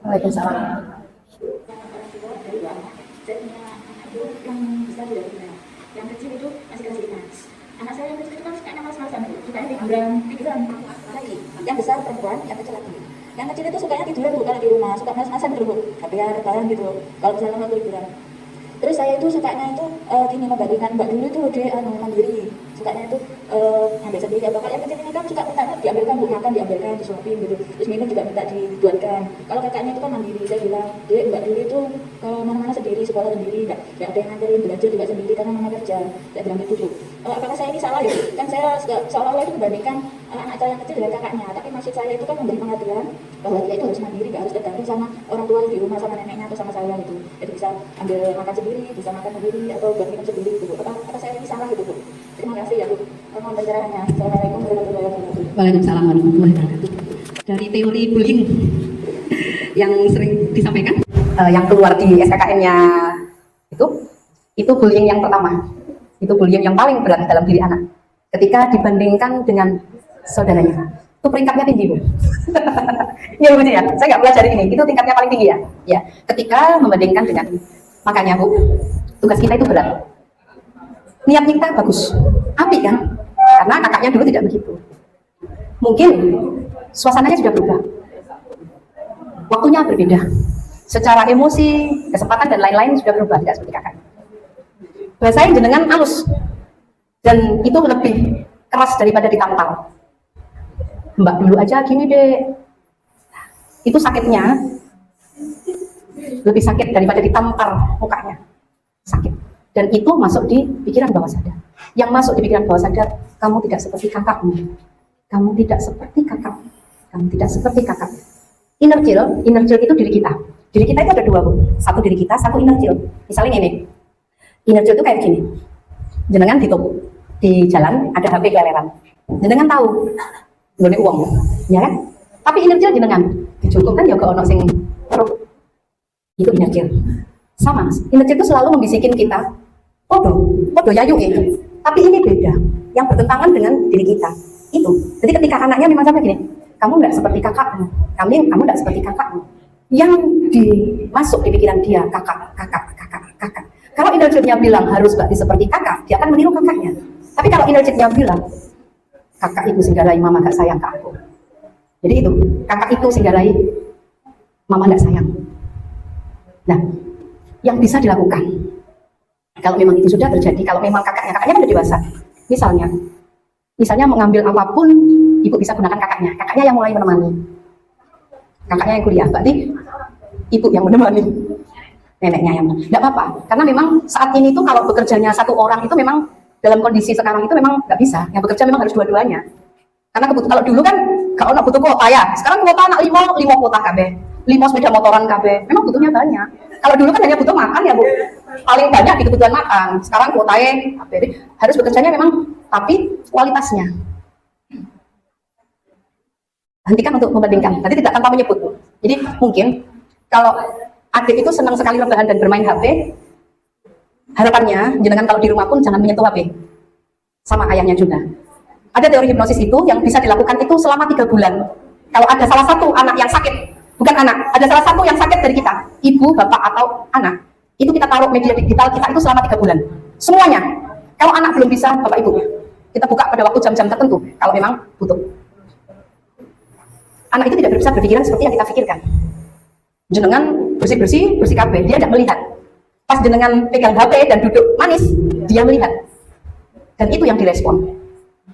C: Waalaikumsalam.
E: Yang kecil itu masih kelas 5. Anak saya yang kecil itu kan sukanya malas-malasan, sukanya tiduran lagi. Yang besar perempuan, yang kecil lagi. Yang kecil itu sukanya tiduran Bu kalau di rumah, suka malas-malasan gitu Bu. HP-an, rebahan gitu. Kalau misalnya mau tiduran. Terus saya itu sukanya itu gini membandingkan Mbak dulu itu dia mandiri. Sukanya itu ambil sendiri. Bapak yang kecil ini kan suka minta diambilkan Bu, makan diambilkan, disuapin gitu. Terus minum juga minta dibuatkan. Kalau kakaknya itu kan mandiri, saya bilang, Dek, Mbak dulu itu ke mana-mana sendiri, sekolah sendiri, enggak ada yang nganterin, belajar juga sendiri karena mama kerja. Saya bilang gitu Bu. Apakah saya ini salah ya? Kan saya seolah-olah itu membandingkan anak saya yang kecil dengan kakaknya. Tapi maksud saya itu kan memberi pengertian bahwa dia itu harus mandiri, nggak harus tergantung sama orang tua di rumah, sama neneknya atau sama saya gitu. Jadi bisa ambil makan sendiri, bisa makan sendiri atau buat minum sendiri gitu. Apa saya ini salah gitu Bu? Terima kasih ya Bu. Mohon pencerahannya. Assalamualaikum warahmatullahi wabarakatuh.
C: Waalaikumsalam warahmatullahi wabarakatuh. Dari teori bullying yang sering disampaikan, yang keluar di SKKN-nya itu bullying yang pertama. Itu bullying yang paling berat dalam diri anak. Ketika dibandingkan dengan saudaranya, itu peringkatnya tinggi Bu. Ya Bu ya, saya nggak pelajari ini. Itu tingkatnya paling tinggi ya. Ya, ketika membandingkan dengan, makanya Bu, tugas kita itu berat. Niat kita bagus, apik kan? Karena kakaknya dulu tidak begitu. Mungkin suasananya sudah berubah, waktunya berbeda, secara emosi, kesempatan dan lain-lain sudah berubah, tidak seperti kakak. Bahasa jenengan halus dan itu lebih keras daripada ditampal. Mbak dulu aja gini deh, itu sakitnya lebih sakit daripada ditampar mukanya, sakit. Dan itu masuk di pikiran bawah sadar. Yang masuk di pikiran bawah sadar, kamu tidak seperti kakakmu, kamu tidak seperti kakak, kamu tidak seperti kakak. Inner child itu diri kita. Diri kita itu ada dua Bu, satu diri kita, satu inner child. Misalnya ini, inner child itu kayak gini. Jenengan di jalan ada HP keleleran. Jenengan tahu, nggone uang, ya kan? Tapi inner child jenengan dicukupkan ya ke ono sing perut. Itu inner child. Sama, inner child itu selalu membisikin kita, podo yayu ini. Tapi ini beda, yang bertentangan dengan diri kita. Itu. Jadi ketika anaknya memang sampai gini, kamu nggak seperti kakakmu, kamu nggak seperti kakakmu. Yang dimasuk di pikiran dia kakak. Kalau inner child-nya bilang harus berarti seperti kakak, dia akan meniru kakaknya. Tapi kalau inner child-nya bilang kakak itu singgalai mama gak sayang ke aku. Jadi itu, kakak itu singgalai mama gak sayang. Nah, yang bisa dilakukan kalau memang itu sudah terjadi, kalau memang kakaknya kan udah dewasa, misalnya mengambil apapun, ibu bisa gunakan kakaknya yang mulai menemani, kakaknya yang kuliah, berarti ibu yang menemani, neneknya yang menemani. Nggak apa-apa, karena memang saat ini tuh kalau bekerjanya satu orang itu memang dalam kondisi sekarang itu memang nggak bisa, yang bekerja memang harus dua-duanya. Karena kalau dulu kan kalau nak butuh kuota ya, sekarang kuota anak lima kuota KB, 5 sepeda motoran KB, memang butuhnya banyak. Kalau dulu kan hanya butuh makan ya Bu, paling banyak di kebutuhan makan. Sekarang kuotanya harus bekerjanya memang, tapi kualitasnya. Hentikan untuk membandingkan, nanti tidak tanpa menyebut Bu. Jadi mungkin kalau adik itu senang sekali rebahan dan bermain HP, harapannya jenengan kalau di rumah pun jangan menyentuh HP, sama ayahnya juga. Ada teori hipnosis itu yang bisa dilakukan itu selama 3 bulan. Kalau ada salah satu anak yang sakit, bukan anak, ada salah satu yang sakit dari kita, ibu, bapak, atau anak, itu kita taruh media digital kita itu selama 3 bulan. Semuanya. Kalau anak belum bisa, bapak ibunya. Kita buka pada waktu jam-jam tertentu, kalau memang butuh. Anak itu tidak bisa berpikiran seperti yang kita pikirkan. Jenengan bersih KB, dia tidak melihat. Pas jenengan pegang HP dan duduk manis, dia melihat. Dan itu yang direspon.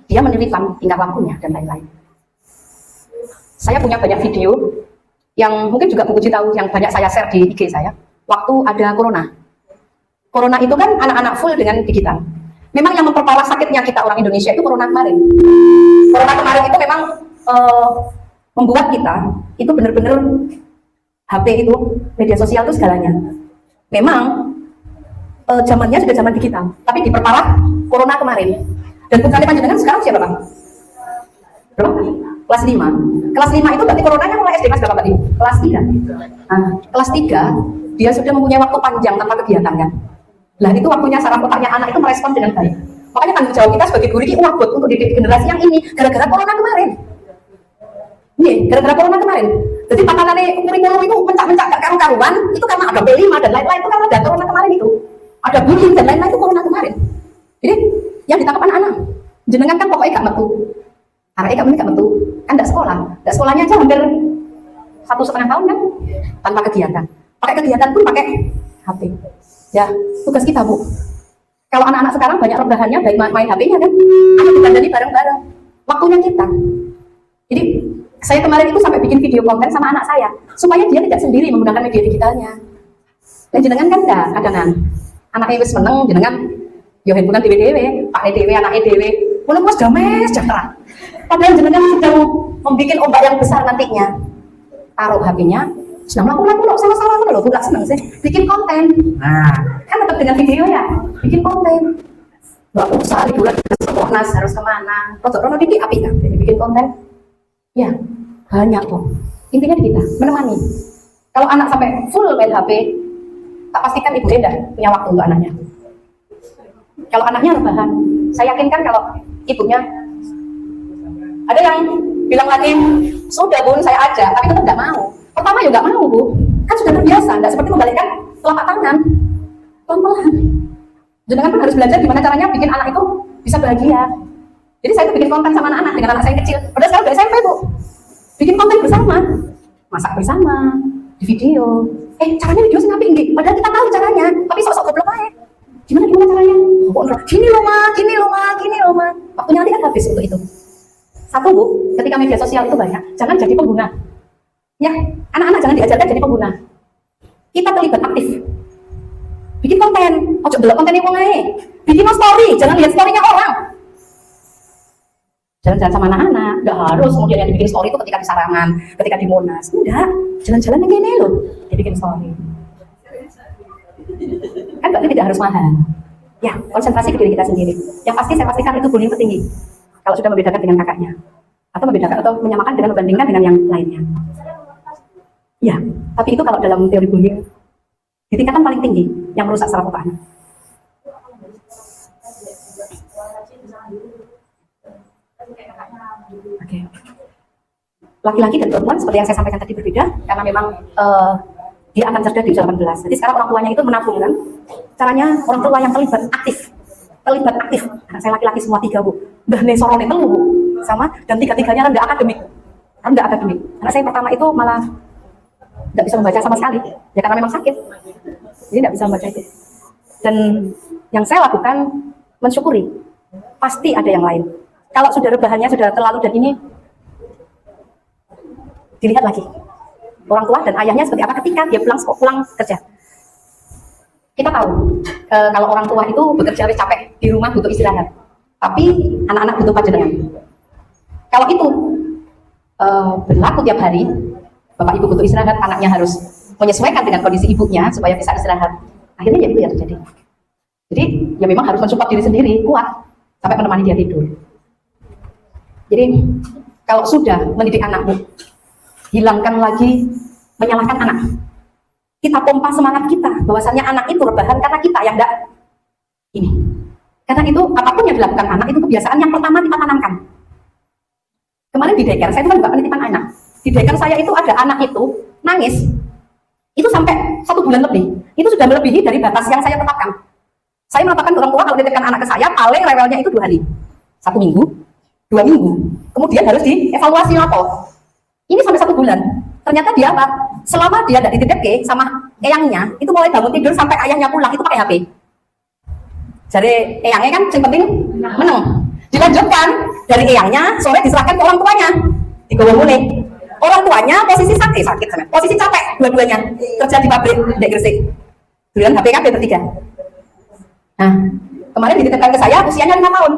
C: Dia menelipkan tingkah lakunya dan lain-lain. Saya punya banyak video yang mungkin juga Bu Puji tahu, yang banyak saya share di IG saya. Waktu ada corona. Corona itu kan anak-anak full dengan digital. Memang yang memperparah sakitnya kita orang Indonesia itu corona kemarin. Corona kemarin itu memang membuat kita itu benar-benar HP itu, media sosial itu segalanya. Memang zamannya sudah zaman digital, tapi diperparah corona kemarin. Dan putranya panjenengan sekarang siapa Pak? Berapa? Kelas 5. Kelas 5 itu berarti coronanya mulai SD kelas berapa Pak? Kelas 3. Nah, kelas 3 dia sudah mempunyai waktu panjang tanpa kegiatan kan. Lah itu waktunya saraf otaknya anak itu merespon dengan baik. Makanya tanggung jawab kita sebagai guru ini wabut untuk didik generasi yang ini gara-gara corona kemarin. Iya, gara-gara corona kemarin. Jadi patanannya kurikulum itu mencak-mencak gak karu-karuan itu karena ada B5 dan lain-lain itu karena ada corona kemarin itu. Ada bullying dan lain-lain itu corona kemarin. Jadi yang ditangkap anak-anak jenengan kan pokoknya gak metu. Arahnya gak metu, kan gak sekolah. Gak sekolahnya aja hampir 1,5 tahun kan tanpa kegiatan. Pakai kegiatan pun pakai HP. Ya, tugas kita Bu. Kalau anak-anak sekarang banyak rebahannya, baik main HP-nya kan, ayo kita jadi bareng-bareng. Waktunya kita. Jadi saya kemarin itu sampai bikin video konten sama anak saya, supaya dia tidak sendiri menggunakan media digitalnya. Dan jenengan kan enggak, kadang-kadang anaknya wis meneng, jenengan yo handphone dewe-dewe, pakne dewe, anaknya dewe, mulai mas damai sejahtera. Padahal jenengan sedang membuat ombak yang besar nantinya. Taruh HP-nya, sedang laku-laku sama-sama loh, bukan seneng sih, bikin konten. Nah, kan tetap dengan video ya, bikin konten. Nggak usah liburan Monas harus kemana, produk ini api kan, jadi bikin konten. Ya, banyak kok. Intinya di kita, menemani. Kalau anak sampai full main HP, tak pastikan ibu enggak punya waktu untuk anaknya. Kalau anaknya rebahan, saya yakinkan kalau ibunya, ada yang bilang lagi, sudah Bun, saya ajak, tapi tetap nggak mau. Pertama ya nggak mau Bu, kan sudah terbiasa, nggak seperti membalikkan telapak tangan, pelan-pelan. Jenengan kan harus belajar gimana caranya bikin anak itu bisa bahagia. Jadi saya tuh bikin konten sama anak-anak dengan anak saya yang kecil. Padahal sekarang udah SMP Bu, bikin konten bersama, masak bersama, di video. Caranya video sih ngapain nggih? Padahal kita tahu caranya, tapi sok-sok goblok aja. Gimana caranya? Gini loh ma, gini loh ma, gini loh ma. Waktunya nanti kan habis untuk itu. Satu Bu, ketika media sosial itu banyak, jangan jadi pengguna. Ya, anak-anak jangan diajarkan jadi pengguna. Kita terlibat aktif. Bikin konten, ojo delok kontennya wong ae. Bikin story, jangan lihat storynya orang. Jalan-jalan sama anak-anak, nggak harus kemudian yang dibikin story itu ketika di Sarangan, ketika di Monas. Enggak, jalan-jalan yang gini loh, dibikin story. Kan berarti tidak harus mahal. Ya, konsentrasi ke diri kita sendiri. Yang pasti saya pastikan itu bullying tertinggi. Kalau sudah membedakan dengan kakaknya, atau membedakan atau menyamakan dengan membandingkan dengan yang lainnya. Ya, tapi itu kalau dalam teori bullying di tingkatan paling tinggi yang merusak saraf otak anak. Oke. Laki-laki dan perempuan seperti yang saya sampaikan tadi berbeda karena memang dia akan cerdas di usia 18. Jadi sekarang orang tuanya itu menabung kan. Caranya orang tua yang terlibat aktif. Anak saya laki-laki semua 3 Bu. Mbah Nesorone telu Bu. Sama dan 3-tiganya rendah akademik. Anak saya pertama itu malah tidak bisa membaca sama sekali. Ya karena memang sakit. Jadi tidak bisa membaca itu. Dan yang saya lakukan mensyukuri. Pasti ada yang lain. Kalau sudah rebahannya sudah terlalu dan ini dilihat lagi orang tua dan ayahnya seperti apa ketika dia pulang kerja. Kita tahu kalau orang tua itu bekerja capek di rumah butuh istirahat, tapi anak-anak butuh panjenengan. Kalau itu berlaku tiap hari, bapak ibu butuh istirahat, anaknya harus menyesuaikan dengan kondisi ibunya supaya bisa istirahat. Akhirnya ya itu yang terjadi. Jadi ya memang harus mensupport diri sendiri kuat sampai menemani dia tidur. Jadi kalau sudah mendidik anakmu, hilangkan lagi menyalahkan anak. Kita pompa semangat kita bahwasannya anak itu rebahan karena kita yang enggak ini. Karena itu apapun yang dilakukan anak itu kebiasaan yang pertama kita tanamkan. Kemarin di daycare saya itu kan juga penitipan anak. Di daycare saya itu ada anak itu nangis. Itu sampai 1 bulan lebih. Itu sudah melebihi dari batas yang saya tetapkan. Saya mengatakan orang tua kalau menitipkan anak ke saya paling rewelnya itu 2 hari. 1 minggu, 2 minggu. Kemudian harus dievaluasi lapor. Ini sampai 1 bulan. Ternyata dia apa? Selama dia tidak dititip sama eyangnya, itu mulai bangun tidur sampai ayahnya pulang itu pakai HP. Jadi eyangnya kan yang penting meneng. Dilanjutkan dari eyangnya sore diserahkan ke orang tuanya. Digawa mulai. Orang tuanya posisi sakit sama. Posisi capek dua-duanya. Kerja di pabrik di Gresik. Duluan HP kan bertiga. Nah, kemarin dititipkan ke saya usianya 5 tahun.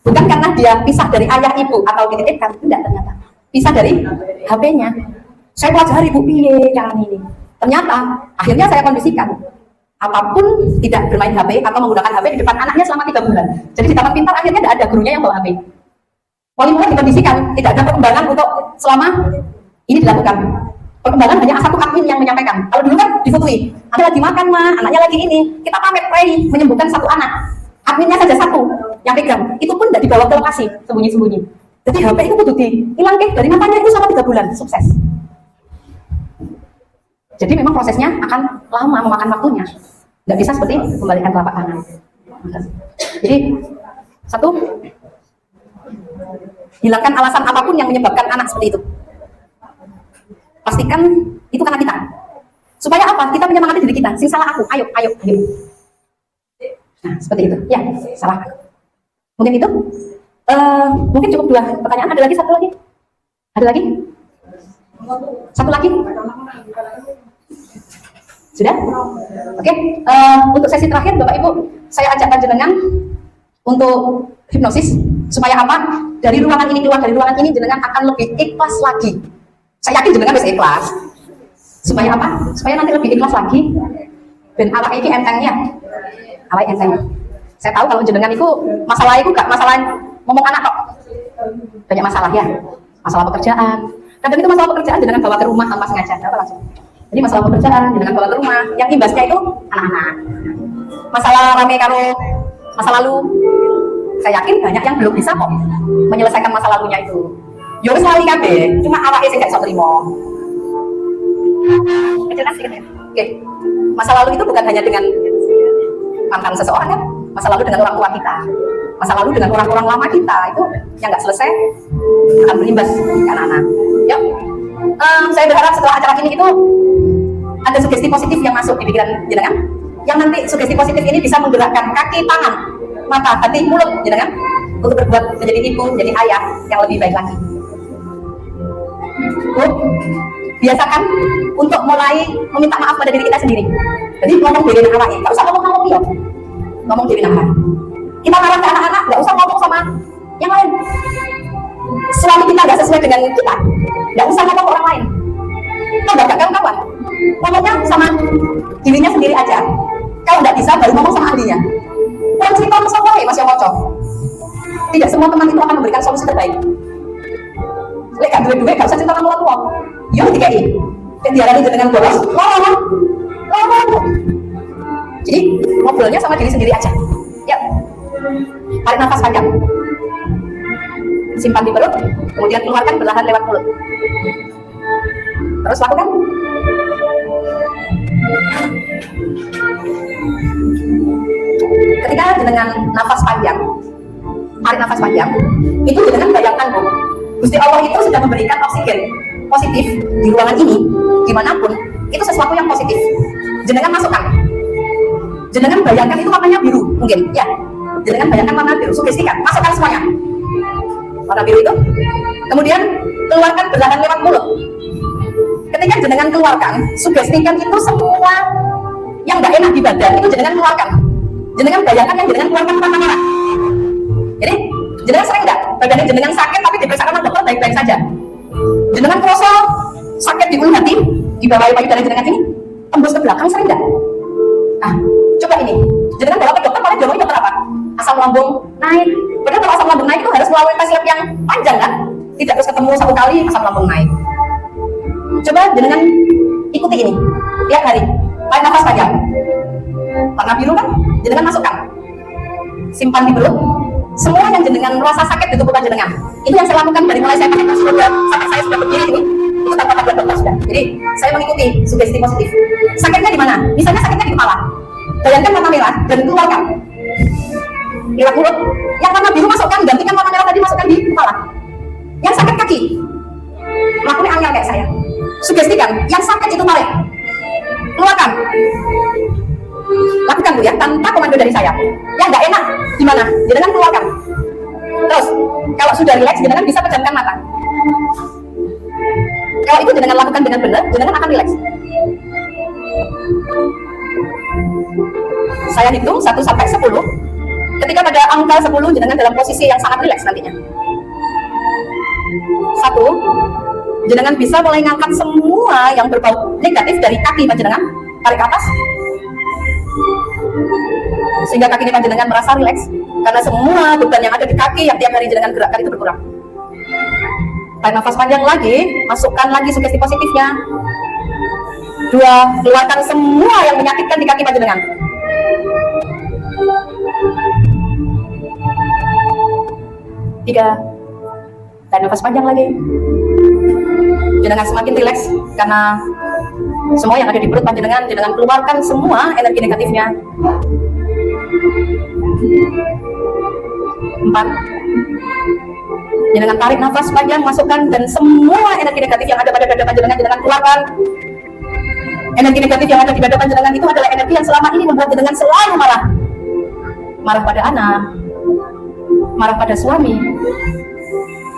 C: Bukan karena dia pisah dari ayah ibu atau dititipkan, tidak ternyata. Pisah dari HP-nya. Saya pelajari Bu piye caranya ini. Ternyata akhirnya saya kondisikan apapun tidak bermain HP atau menggunakan HP di depan anaknya selama 3 bulan. Jadi di Taman Pintar akhirnya tidak ada gurunya yang bawa HP. Wali murid dikondisikan tidak ada perkembangan untuk selama ini dilakukan. Perkembangan hanya satu admin yang menyampaikan. Kalau dulu kan difotoi, ada lagi makan mah, anaknya lagi ini, kita pamit pray menyembuhkan satu anak. Adminnya saja satu yang pegang, itu pun tidak dibawa ke lokasi sembunyi-sembunyi. Jadi HP itu kudu hilang dari matanya itu selama 3 bulan, sukses. Jadi memang prosesnya akan lama, memakan waktunya. Nggak bisa seperti kembalikan telapak tangan. Jadi, satu, hilangkan alasan apapun yang menyebabkan anak seperti itu. Pastikan itu karena kita. Supaya apa? Kita menyemangati diri kita. Sing salah aku, ayo. Nah, seperti itu. Ya, salah. Mungkin itu. Mungkin cukup 2 pertanyaan. Ada lagi? Satu lagi? Ada lagi? Satu lagi? Sudah? Oke. Untuk sesi terakhir, Bapak Ibu, saya ajak panjenengan untuk hipnosis. Supaya apa? Dari ruangan ini keluar dari ruangan ini, jenengan akan lebih ikhlas lagi. Saya yakin jenengan bisa ikhlas. Supaya apa? Supaya nanti lebih ikhlas lagi. Ben awak iki entengnya. Awak enteng. Saya tahu kalau jenengan itu masalah itu gak masalah ngomong anak kok. Banyak masalah ya. Masalah pekerjaan. Kadang itu masalah pekerjaan jenengan bawa ke rumah tanpa sengaja, apa langsung. Jadi masalah pekerjaan jenengan bawa ke rumah, yang imbasnya itu anak-anak. Masalah rame karo masa lalu. Saya yakin banyak yang belum bisa kok menyelesaikan masa lalunya itu. Yo wis lali kabeh, cuma awake sing gak iso trimo. Jelas ya. Oke. Masa lalu itu bukan hanya dengan mantan seseorang kan, masa lalu dengan orang tua kita, masa lalu dengan orang-orang lama kita itu yang nggak selesai akan berimbas ke anak-anak. Yuk, saya berharap setelah acara ini itu ada sugesti positif yang masuk di pikiran jenengan, yang nanti sugesti positif ini bisa menggerakkan kaki, tangan, mata, hati, mulut jenengan untuk berbuat menjadi ibu, menjadi ayah yang lebih baik lagi. Biasakan untuk mulai meminta maaf pada diri kita sendiri. Jadi ngomong diri anak nggak usah ngomong ya, ngomong diri anak. Kita marah ke anak-anak, nggak usah ngomong sama yang lain. Suami kita nggak sesuai dengan kita, nggak usah ngomong ke orang lain. Kita nggak kawan-kawan, ngomongnya sama dirinya sendiri aja. Kalau nggak bisa, baru ngomong sama ahlinya. Kalau cerita sama Mas Yomoco, tidak semua teman itu akan memberikan solusi terbaik. Lek gak duwe-duwe gak usah cerita sama orang tua. Yo dikai. Diarani dengan bolos. Lama. Jadi ngobrolnya sama diri sendiri aja. Ya. Tarik nafas panjang. Simpan di perut, kemudian keluarkan perlahan lewat mulut. Terus lakukan. Ketika dengan nafas panjang, tarik nafas panjang, itu dengan bayangkan Bu, Gusti Allah itu sudah memberikan oksigen positif di ruangan ini, dimanapun, itu sesuatu yang positif. Jenengan masukkan. Jenengan bayangkan itu warnanya biru, mungkin, ya. Jenengan bayangkan warna biru, sugestikan, masukkan semuanya. Warna biru itu. Kemudian keluarkan perlahan lewat mulut. Ketika jenengan keluarkan, sugestikan itu semua yang nggak enak di badan itu jenengan keluarkan. Jenengan bayangkan yang jenengan keluarkan pertama-tama. Jadi jenengan sering nggak badannya jenengan sakit tapi diperiksa sama dokter baik-baik saja. Jenengan kerasa sakit di ulu hati di bawah payudara jenengan ini tembus ke belakang sering nggak? Nah, coba ini jenengan bawa ke dokter paling jauhnya dokter apa? Asam lambung naik. Padahal kalau asam lambung naik itu harus melalui tes lab yang panjang kan? Tidak harus ketemu 1 kali asam lambung naik. Coba jenengan ikuti ini tiap hari. Tarik nafas panjang. Warna biru kan? Jenengan masukkan. Simpan di perut. Semua yang jenengan merasa sakit di tubuh jenengan. Itu yang saya lakukan dari mulai saya pakai kursi roda sampai saya sudah berdiri ini. Itu tanpa bantuan dokter sudah. Jadi saya mengikuti sugesti positif. Sakitnya di mana? Misalnya sakitnya di kepala. Bayangkan warna merah dan keluarkan. Lewat mulut. Yang warna biru masukkan, gantikan warna merah tadi masukkan di kepala. Yang sakit kaki, lakukan angel kayak saya. Sugestikan. Yang sakit itu tarik. Keluarkan. Lakukan Bu ya, tanpa komando dari saya. Yang nggak enak gimana? Jenengan keluarkan. Terus, kalau sudah rileks, jenengan bisa pejamkan mata. Kalau itu jenengan lakukan dengan benar, jenengan akan rileks. Saya hitung 1 sampai 10. Ketika pada angka 10, jenengan dalam posisi yang sangat rileks nantinya. 1, jenengan bisa mulai ngangkat semua yang berbau negatif dari kaki panjenengan, tarik ke atas. sehingga kaki panjenengan merasa rileks karena semua beban yang ada di kaki yang tiap hari jenengan gerakkan itu berkurang. Tarik nafas panjang lagi, masukkan lagi sugesti positifnya. 2, keluarkan semua yang menyakitkan di kaki panjenengan. 3, tarik nafas panjang lagi. Jenengan semakin rileks karena semua yang ada di perut panjenengan, jenengan keluarkan semua energi negatifnya. 4, jenengan tarik nafas panjang, masukkan, dan semua energi negatif yang ada pada dada panjenengan, jenengan keluarkan. Energi negatif yang ada di dada panjenengan itu adalah energi yang selama ini membuat jenengan selalu marah. Marah pada anak, marah pada suami,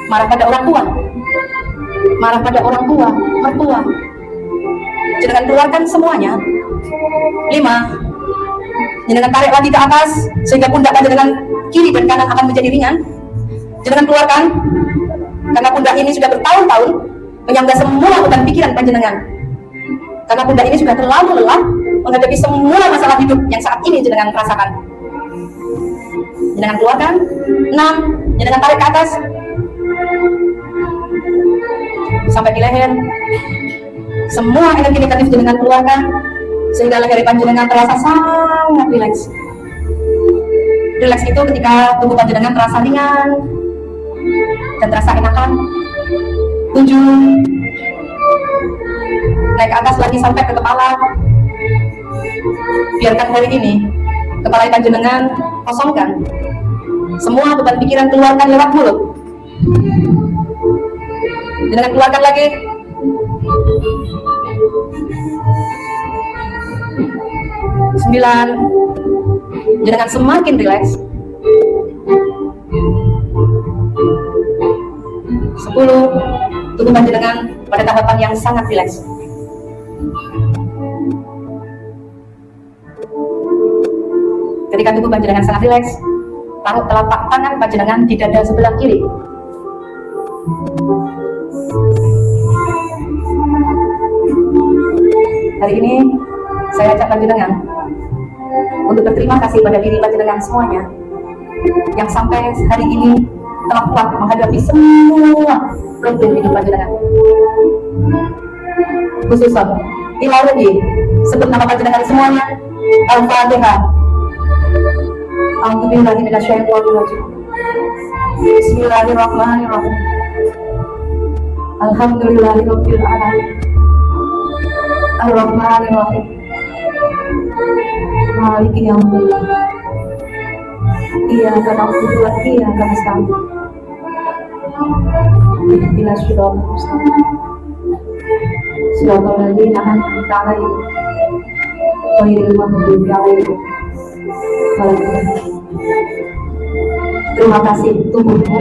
C: marah pada orang tua, marah pada orang tua, mertua. Jenengan keluarkan semuanya. 5, jenengan tarik lagi ke atas sehingga pundak panjenengan kiri dan kanan akan menjadi ringan. Jenengan keluarkan karena pundak ini sudah bertahun-tahun menyangga semua beban pikiran panjenengan. Karena pundak ini sudah terlalu lelah menghadapi semua masalah hidup yang saat ini jenengan rasakan. Jenengan keluarkan. 6, jenengan tarik ke atas sampai di leher. Semua energi negatif jenengan keluarkan sehingga leher panjenengan terasa sangat rileks. Rileks itu ketika tubuh panjenengan terasa ringan dan terasa enakan. 7, naik ke atas lagi sampai ke kepala. Biarkan hari ini kepala panjenengan kosongkan. Semua beban pikiran keluarkan lewat mulut. Jenengan keluarkan lagi. 9, jenengan semakin rileks. 10, tubuh panjenengan pada tahapan yang sangat rileks. Ketika tubuh panjenengan sangat rileks, taruh telapak tangan panjenengan di dada sebelah kiri. Hari ini saya ajak panjenengan untuk berterima kasih pada diri panjenengan semuanya yang sampai hari ini telah kuat menghadapi semua problem hidup panjenengan. Khususnya ilahi, sebut nama panjenengan semuanya. Al-Fatihah. A'udzubillahi minasyaitonir rajim. Bismillahirrahmanirrahim. Alhamdulillahirabbil alamin. Ar-Rahmanir-Rahim. Maliki yaumiddin. Iyyaka na'budu wa iyyaka nasta'in. Ihdinas siratal mustaqim. Siratal ladzina an'amta 'alaihim ghairil maghdubi 'alaihim waladdallin. Terima kasih tubuhmu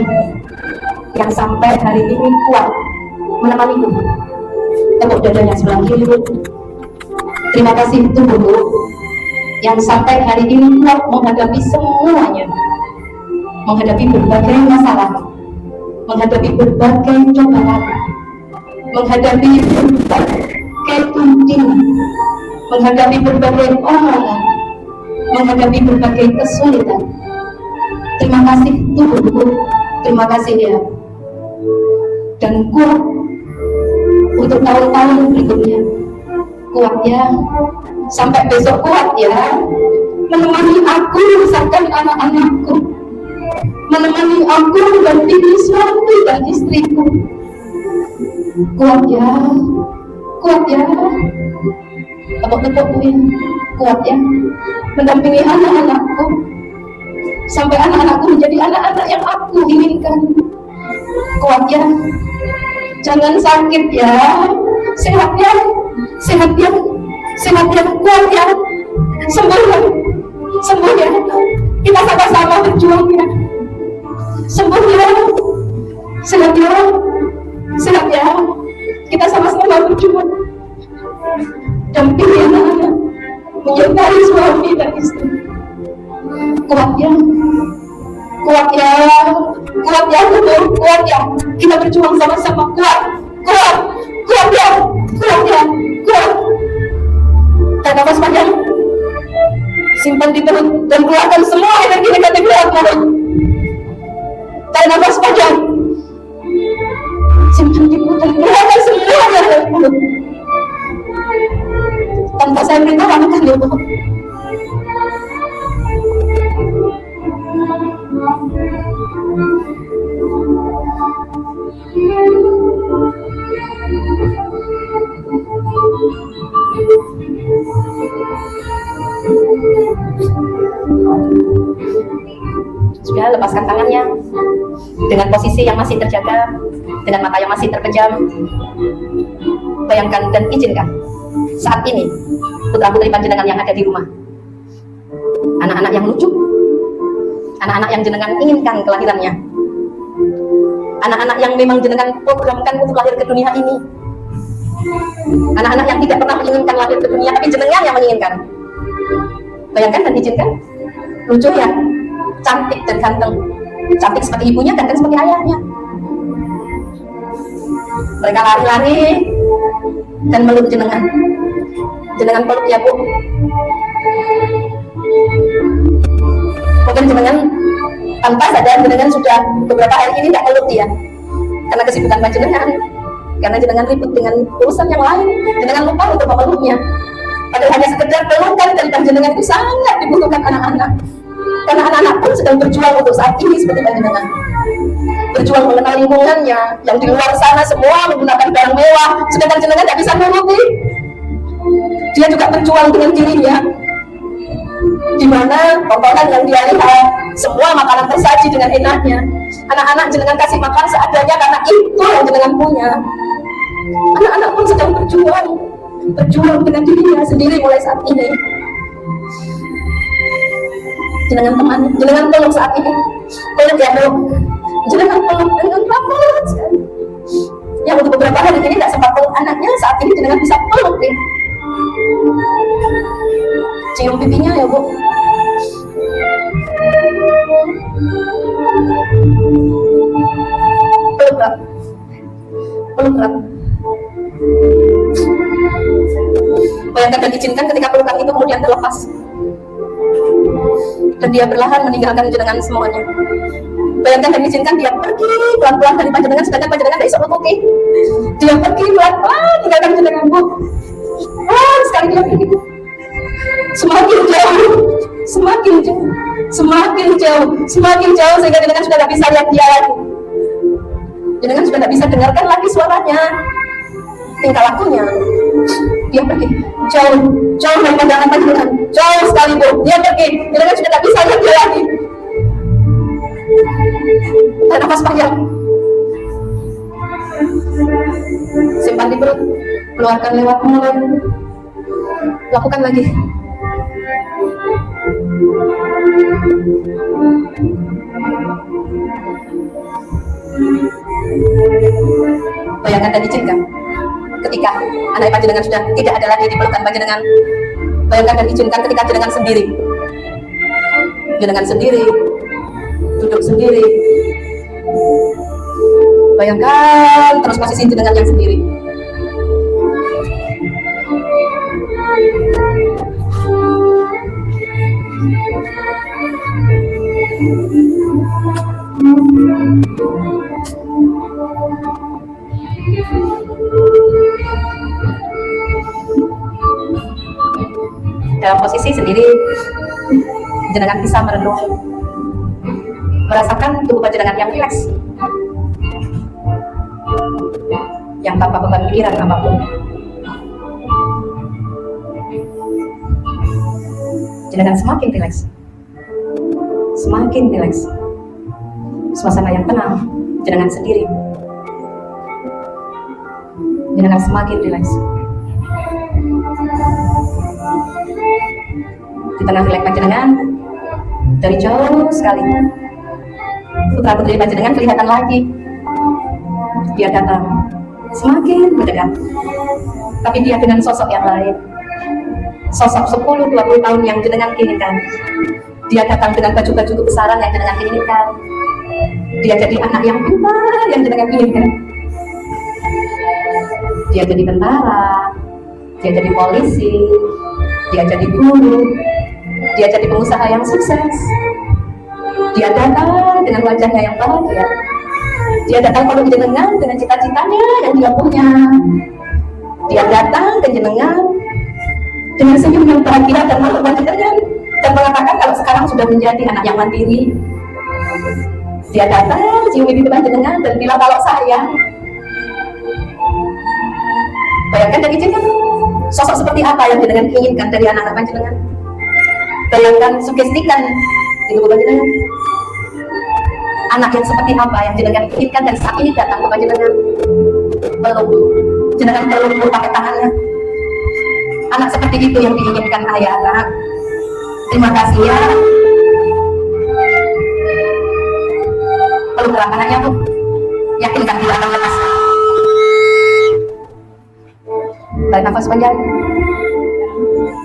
C: yang sampai hari ini kuat menemaniku. Tepuk dadanya sebelah kiri. Terima kasih tubuhmu yang sampai hari ini kuat menghadapi semuanya, menghadapi berbagai masalah, menghadapi berbagai cobaan, menghadapi berbagai tuntutan, menghadapi berbagai omongan, menghadapi berbagai kesulitan. Terima kasih tubuhku, terima kasih ya, dan kuat untuk tahun-tahun berikutnya. Kuat ya, sampai besok kuat ya, menemani aku membesarkan anak-anakku, menemani aku mendampingi suami dan istriku. Kuat ya, kuat ya, tepuk-tepukin. Kuat ya, mendampingi anak-anakku sampai anak-anakku menjadi anak-anak yang aku inginkan. Kuat ya, jangan sakit ya, sehat ya, sehat ya, sehat ya, kuat ya, sembuh ya, sembuh ya, kita sama-sama berjuang ya, sembuh ya, sehat ya, sehat ya, kita sama-sama berjuang. Dampingi anak-anak, menyertai suami dan istri. Kuat ya, kuat ya, kuat ya, betul, kuat ya, kita berjuang sama-sama. Kuat, kuat, kuat ya, kuat ya, kuat. Tarik nafas panjang. simpan di perut dan keluarkan semua energi negatif lewat mulut. Tarik nafas panjang, simpan di perut dan keluarkan semuanya lewat mulut. Tanpa saya beritahu, lakukan ya Allah. Sudah, lepaskan tangannya dengan posisi yang masih terjaga, dengan mata yang masih terpejam. Bayangkan dan izinkan saat ini putra putri panjenengan yang ada di rumah, anak-anak yang lucu, anak-anak yang jenengan inginkan kelahirannya, anak-anak yang memang jenengan programkan untuk lahir ke dunia ini, anak-anak yang tidak pernah menginginkan lahir ke dunia tapi jenengan yang menginginkan. Bayangkan dan izinkan, lucu ya, cantik dan ganteng, cantik seperti ibunya, ganteng seperti ayahnya. Mereka lari-lari dan meluk jenengan. Jenengan peluk ya Bu. Mungkin jenengan tanpa sadar jenengan sudah beberapa hari ini tidak peluk dia karena kesibukan panjenengan, karena jenengan ribut dengan urusan yang lain, jenengan lupa untuk memeluknya. Padahal hanya sekedar pelukan dari panjenengan itu sangat dibutuhkan anak-anak, karena anak-anak pun sedang berjuang untuk saat ini seperti panjenengan, berjuang mengenal lingkungannya yang di luar sana semua menggunakan barang mewah, sedangkan jenengan tidak bisa menuruti. Dia juga berjuang dengan dirinya, di mana tontonan yang dia lihat semua makanan tersaji dengan enaknya. Anak-anak jenengan kasih makan seadanya karena itu yang jenengan punya. Anak-anak pun sedang berjuang dengan dirinya sendiri mulai saat ini. Jenengan teman, jenengan peluk saat ini, peluk ya peluk, jenengan peluk dengan rapat sekali. Yang untuk beberapa hari ini tidak sempat peluk anaknya, saat ini jenengan bisa peluk nih. Cium pipinya ya Bu. Peluk rap, peluk rap. Bayangkan dan izinkan ketika pelukan itu kemudian terlepas dan dia perlahan meninggalkan jenengan semuanya. Bayangkan dan izinkan dia pergi pelan-pelan dari panjenengan, sedangkan panjenengan tidak bisa menutupi. Dia pergi pelan-pelan meninggalkan jenengan Bu. Pelan sekali dia pergi. Semakin jauh, semakin jauh, semakin jauh, semakin jauh sehingga jenengan sudah tidak bisa lihat dia lagi. Jenengan sudah tidak bisa dengarkan lagi suaranya, tingkah lakunya. Dia pergi jauh, jauh dari pandangan panjenengan, jauh sekali Bu. Dia pergi, jenengan sudah tidak bisa lihat dia lagi. Tarik nafas panjang, simpan di perut, keluarkan lewat mulut. Lakukan lagi. Bayangkan dan izinkan ketika anak panjenengan sudah tidak ada lagi di pelukan panjenengan. Bayangkan dan izinkan ketika jenengan sendiri, duduk sendiri. Bayangkan terus posisi jenengan yang sendiri. Dalam posisi sendiri, jenengan bisa merenung, merasakan tubuh panjenengan yang rileks, yang tanpa beban pikiran apapun. Jenengan semakin rileks, semakin rileks. Suasana yang tenang, jenengan sendiri. Jenengan semakin rileks. Di tengah rileks panjenengan, dari jauh sekali, putra putri panjenengan kelihatan lagi. Dia datang, semakin mendekat, tapi dia dengan sosok yang lain. Sosok 10-20 tahun yang jenengan inginkan. Dia datang dengan baju-baju kebesaran yang jenengan inginkan. Dia jadi anak yang pintar yang jenengan inginkan. Dia jadi tentara, dia jadi polisi, dia jadi guru, dia jadi pengusaha yang sukses. Dia datang dengan wajahnya yang bahagia. Dia datang pada jenengan dengan cita-citanya yang dia punya. Dia datang ke jenengan dengan senyum yang bahagia dan mengucapkan jenengan dan mengatakan kalau sekarang sudah menjadi anak yang mandiri. Dia datang cium bibir jenengan dan bilang kalau sayang. Bayangkan dan izinkan sosok seperti apa yang jenengan inginkan dari anak-anak panjenengan. Bayangkan, sugestikan di tubuh panjenengan. Anak yang seperti apa yang jenengan inginkan dan saat ini datang ke panjenengan. Peluk, jenengan peluk pakai tangannya. Anak seperti itu yang diinginkan ayah anak. Terima kasih ya. Peluk anaknya Bu. Yakinkan tidak akan lepas. Tarik nafas panjang.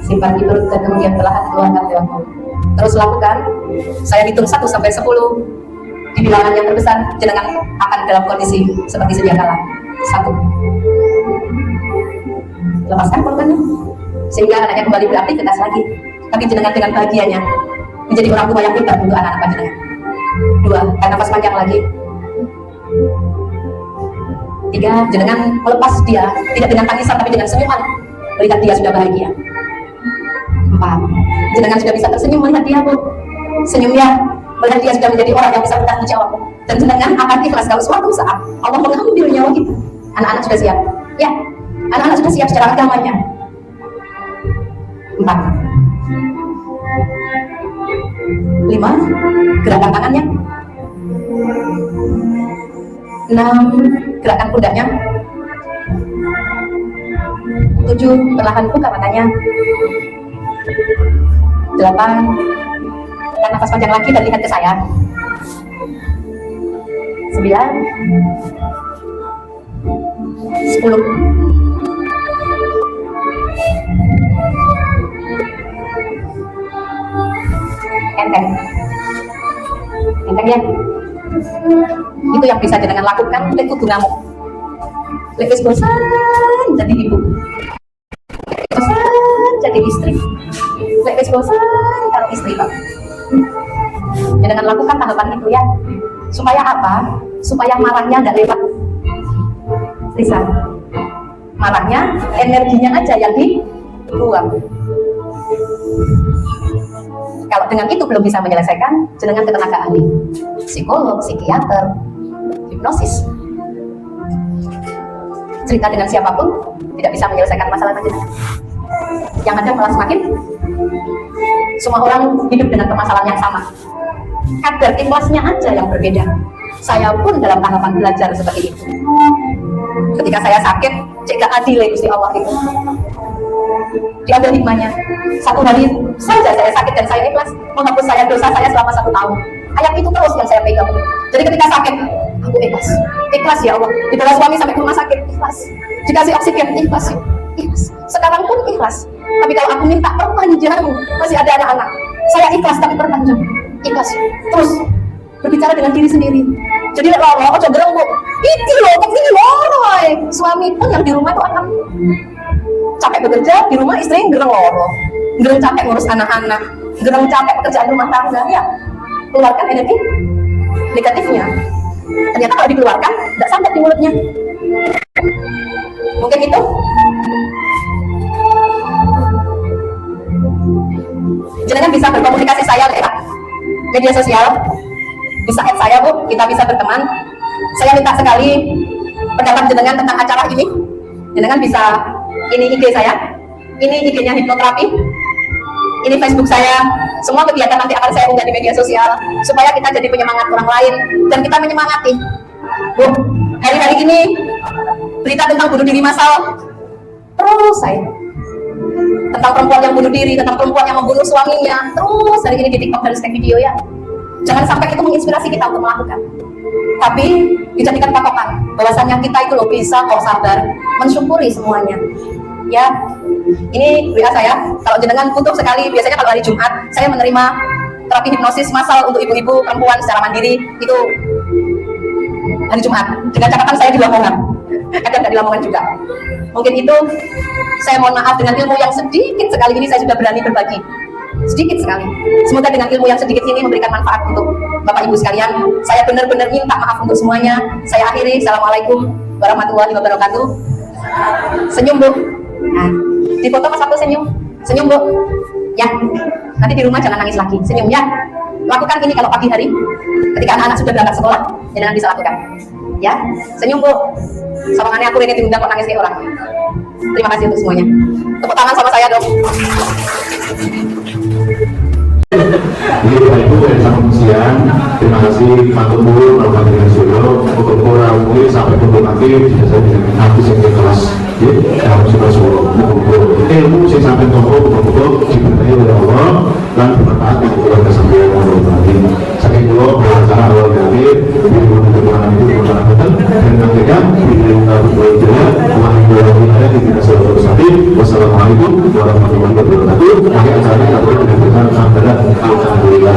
C: Simpan di perut dan kemudian perlahan keluarkan lewat mulut. Terus lakukan. Saya hitung 1 sampai 10. Di bilangan yang terbesar, jenengan akan dalam kondisi seperti sedia kala. 1. Lepaskan pelukannya. Sehingga anaknya kembali beraktivitas lagi. Tapi jenengan dengan bahagianya menjadi orang tua yang pintar untuk anak-anak jenengan. 2. Tarik nafas panjang lagi. 3. Jenengan melepas dia, tidak dengan tangisan tapi dengan senyuman, melihat dia sudah bahagia. 4. Jenengan sudah bisa tersenyum melihat dia Bu. Senyumnya melihat dia sudah menjadi orang yang bisa bertanggung jawab. Dan jenengan akan ikhlas kalau suatu saat Allah mengambil nyawa kita. Anak-anak sudah siap? Ya, anak-anak sudah siap secara agamanya. 4. 5. Gerakan tangannya. 6. Gerakan pundaknya. 7. Perlahan buka matanya. 8. Tarik nafas panjang lagi dan lihat ke saya. 9. 10. Enteng. Enteng ya. Itu yang bisa jenengan lakukan. Lek kudu ngamuk. Lek wis bosan jadi ibu. Bosan jadi istri. Lek wis bosan kalau istri Pak. Jenengan lakukan tahapan itu ya. Supaya apa? Supaya marahnya tidak lewat lisan. Marahnya, energinya aja yang dibuang. Kalau dengan itu belum bisa menyelesaikan, jenengan ke tenaga ahli, psikolog, psikiater, hipnosis. Cerita dengan siapapun tidak bisa menyelesaikan masalah jenengan. Yang ada malah semakin semua orang hidup dengan permasalahan yang sama. Kadar ikhlasnya aja yang berbeda. Saya pun dalam tahapan belajar seperti itu. Ketika saya sakit, cek gak adil ya Gusti Allah itu. Diambil hikmahnya. 1 hari saja saya sakit dan saya ikhlas menghapus saya dosa saya selama 1 tahun. Ayat itu terus yang saya pegang. Jadi ketika sakit, aku ikhlas. Ikhlas ya Allah. Dibawa suami sampai ke rumah sakit, ikhlas. Dikasih oksigen, ikhlas. Ikhlas. Sekarang pun ikhlas. Tapi kalau aku minta perpanjang, masih ada anak-anak. Saya ikhlas tapi perpanjang. Ikhlas. Terus berbicara dengan diri sendiri. Jadi loro, ojo gereng Bu. Iki loh, kok ini loro. Suami pun yang di rumah itu akan capek bekerja, di rumah istri gereng loro. Gereng capek ngurus anak-anak, gereng capek pekerjaan rumah tangga ya. Keluarkan energi negatifnya. Ternyata kalau dikeluarkan, tidak sampai di mulutnya. Mungkin itu. Jenengan bisa berkomunikasi saya lewat media sosial. Bisa add saya Bu, kita bisa berteman. Saya minta sekali pendapat jenengan tentang acara ini. Jenengan bisa, ini IG saya, ini IG-nya hipnoterapi, ini Facebook saya. Semua kegiatan nanti akan saya unggah di media sosial supaya kita jadi penyemangat orang lain dan kita menyemangati. Bu, hari-hari ini berita tentang bunuh diri massal terus saya tentang perempuan yang bunuh diri, tentang perempuan yang membunuh suaminya terus hari ini di TikTok dan share video ya. Jangan sampai itu menginspirasi kita untuk melakukan, tapi dijadikan patokan bahwasanya kita itu loh bisa kok sabar mensyukuri semuanya ya. Ini WA saya, kalau jenengan butuh sekali, biasanya kalau hari Jumat saya menerima terapi hipnosis massal untuk ibu-ibu perempuan secara mandiri itu hari Jumat, dengan catatan saya di Lamongan, kadang di Lamongan juga. Mungkin itu, saya mohon maaf dengan ilmu yang sedikit sekali ini saya sudah berani berbagi. sedikit sekali. Semoga dengan ilmu yang sedikit ini memberikan manfaat untuk Bapak Ibu sekalian. Saya benar-benar minta maaf untuk semuanya. Saya akhiri. Assalamualaikum warahmatullahi wabarakatuh. Senyum Bu. Nah, di foto pas aku senyum. Senyum Bu. Ya. Nanti di rumah jangan nangis lagi. Senyum ya. Lakukan ini kalau pagi hari. Ketika anak-anak sudah berangkat sekolah, jangan bisa lakukan. Ya. Senyum Bu. Sawangannya aku ini diundang kok nangis kayak orang. Terima kasih untuk semuanya. Tepuk tangan sama saya dong.
F: Jadi Bapak Ibu dari Pengungsian, terima kasih Pak Tumpul, Bapak Dengan Solo, untuk orang mungkin sampai untuk nanti bisa saya bisa nanti sampai kelas harus sudah Solo, ilmu saya sampai toko betul-betul diberkahi oleh Allah dan bermanfaat untuk keluarga sampai Allah lagi. Saking dulu beracara awal dari ilmu dan kekurangan itu bermanfaat betul dan nantinya video berikutnya Alhamdulillah di kita selalu bersama. Wassalamualaikum warahmatullahi wabarakatuh. Akhir acara kita berikan dengan Alhamdulillah.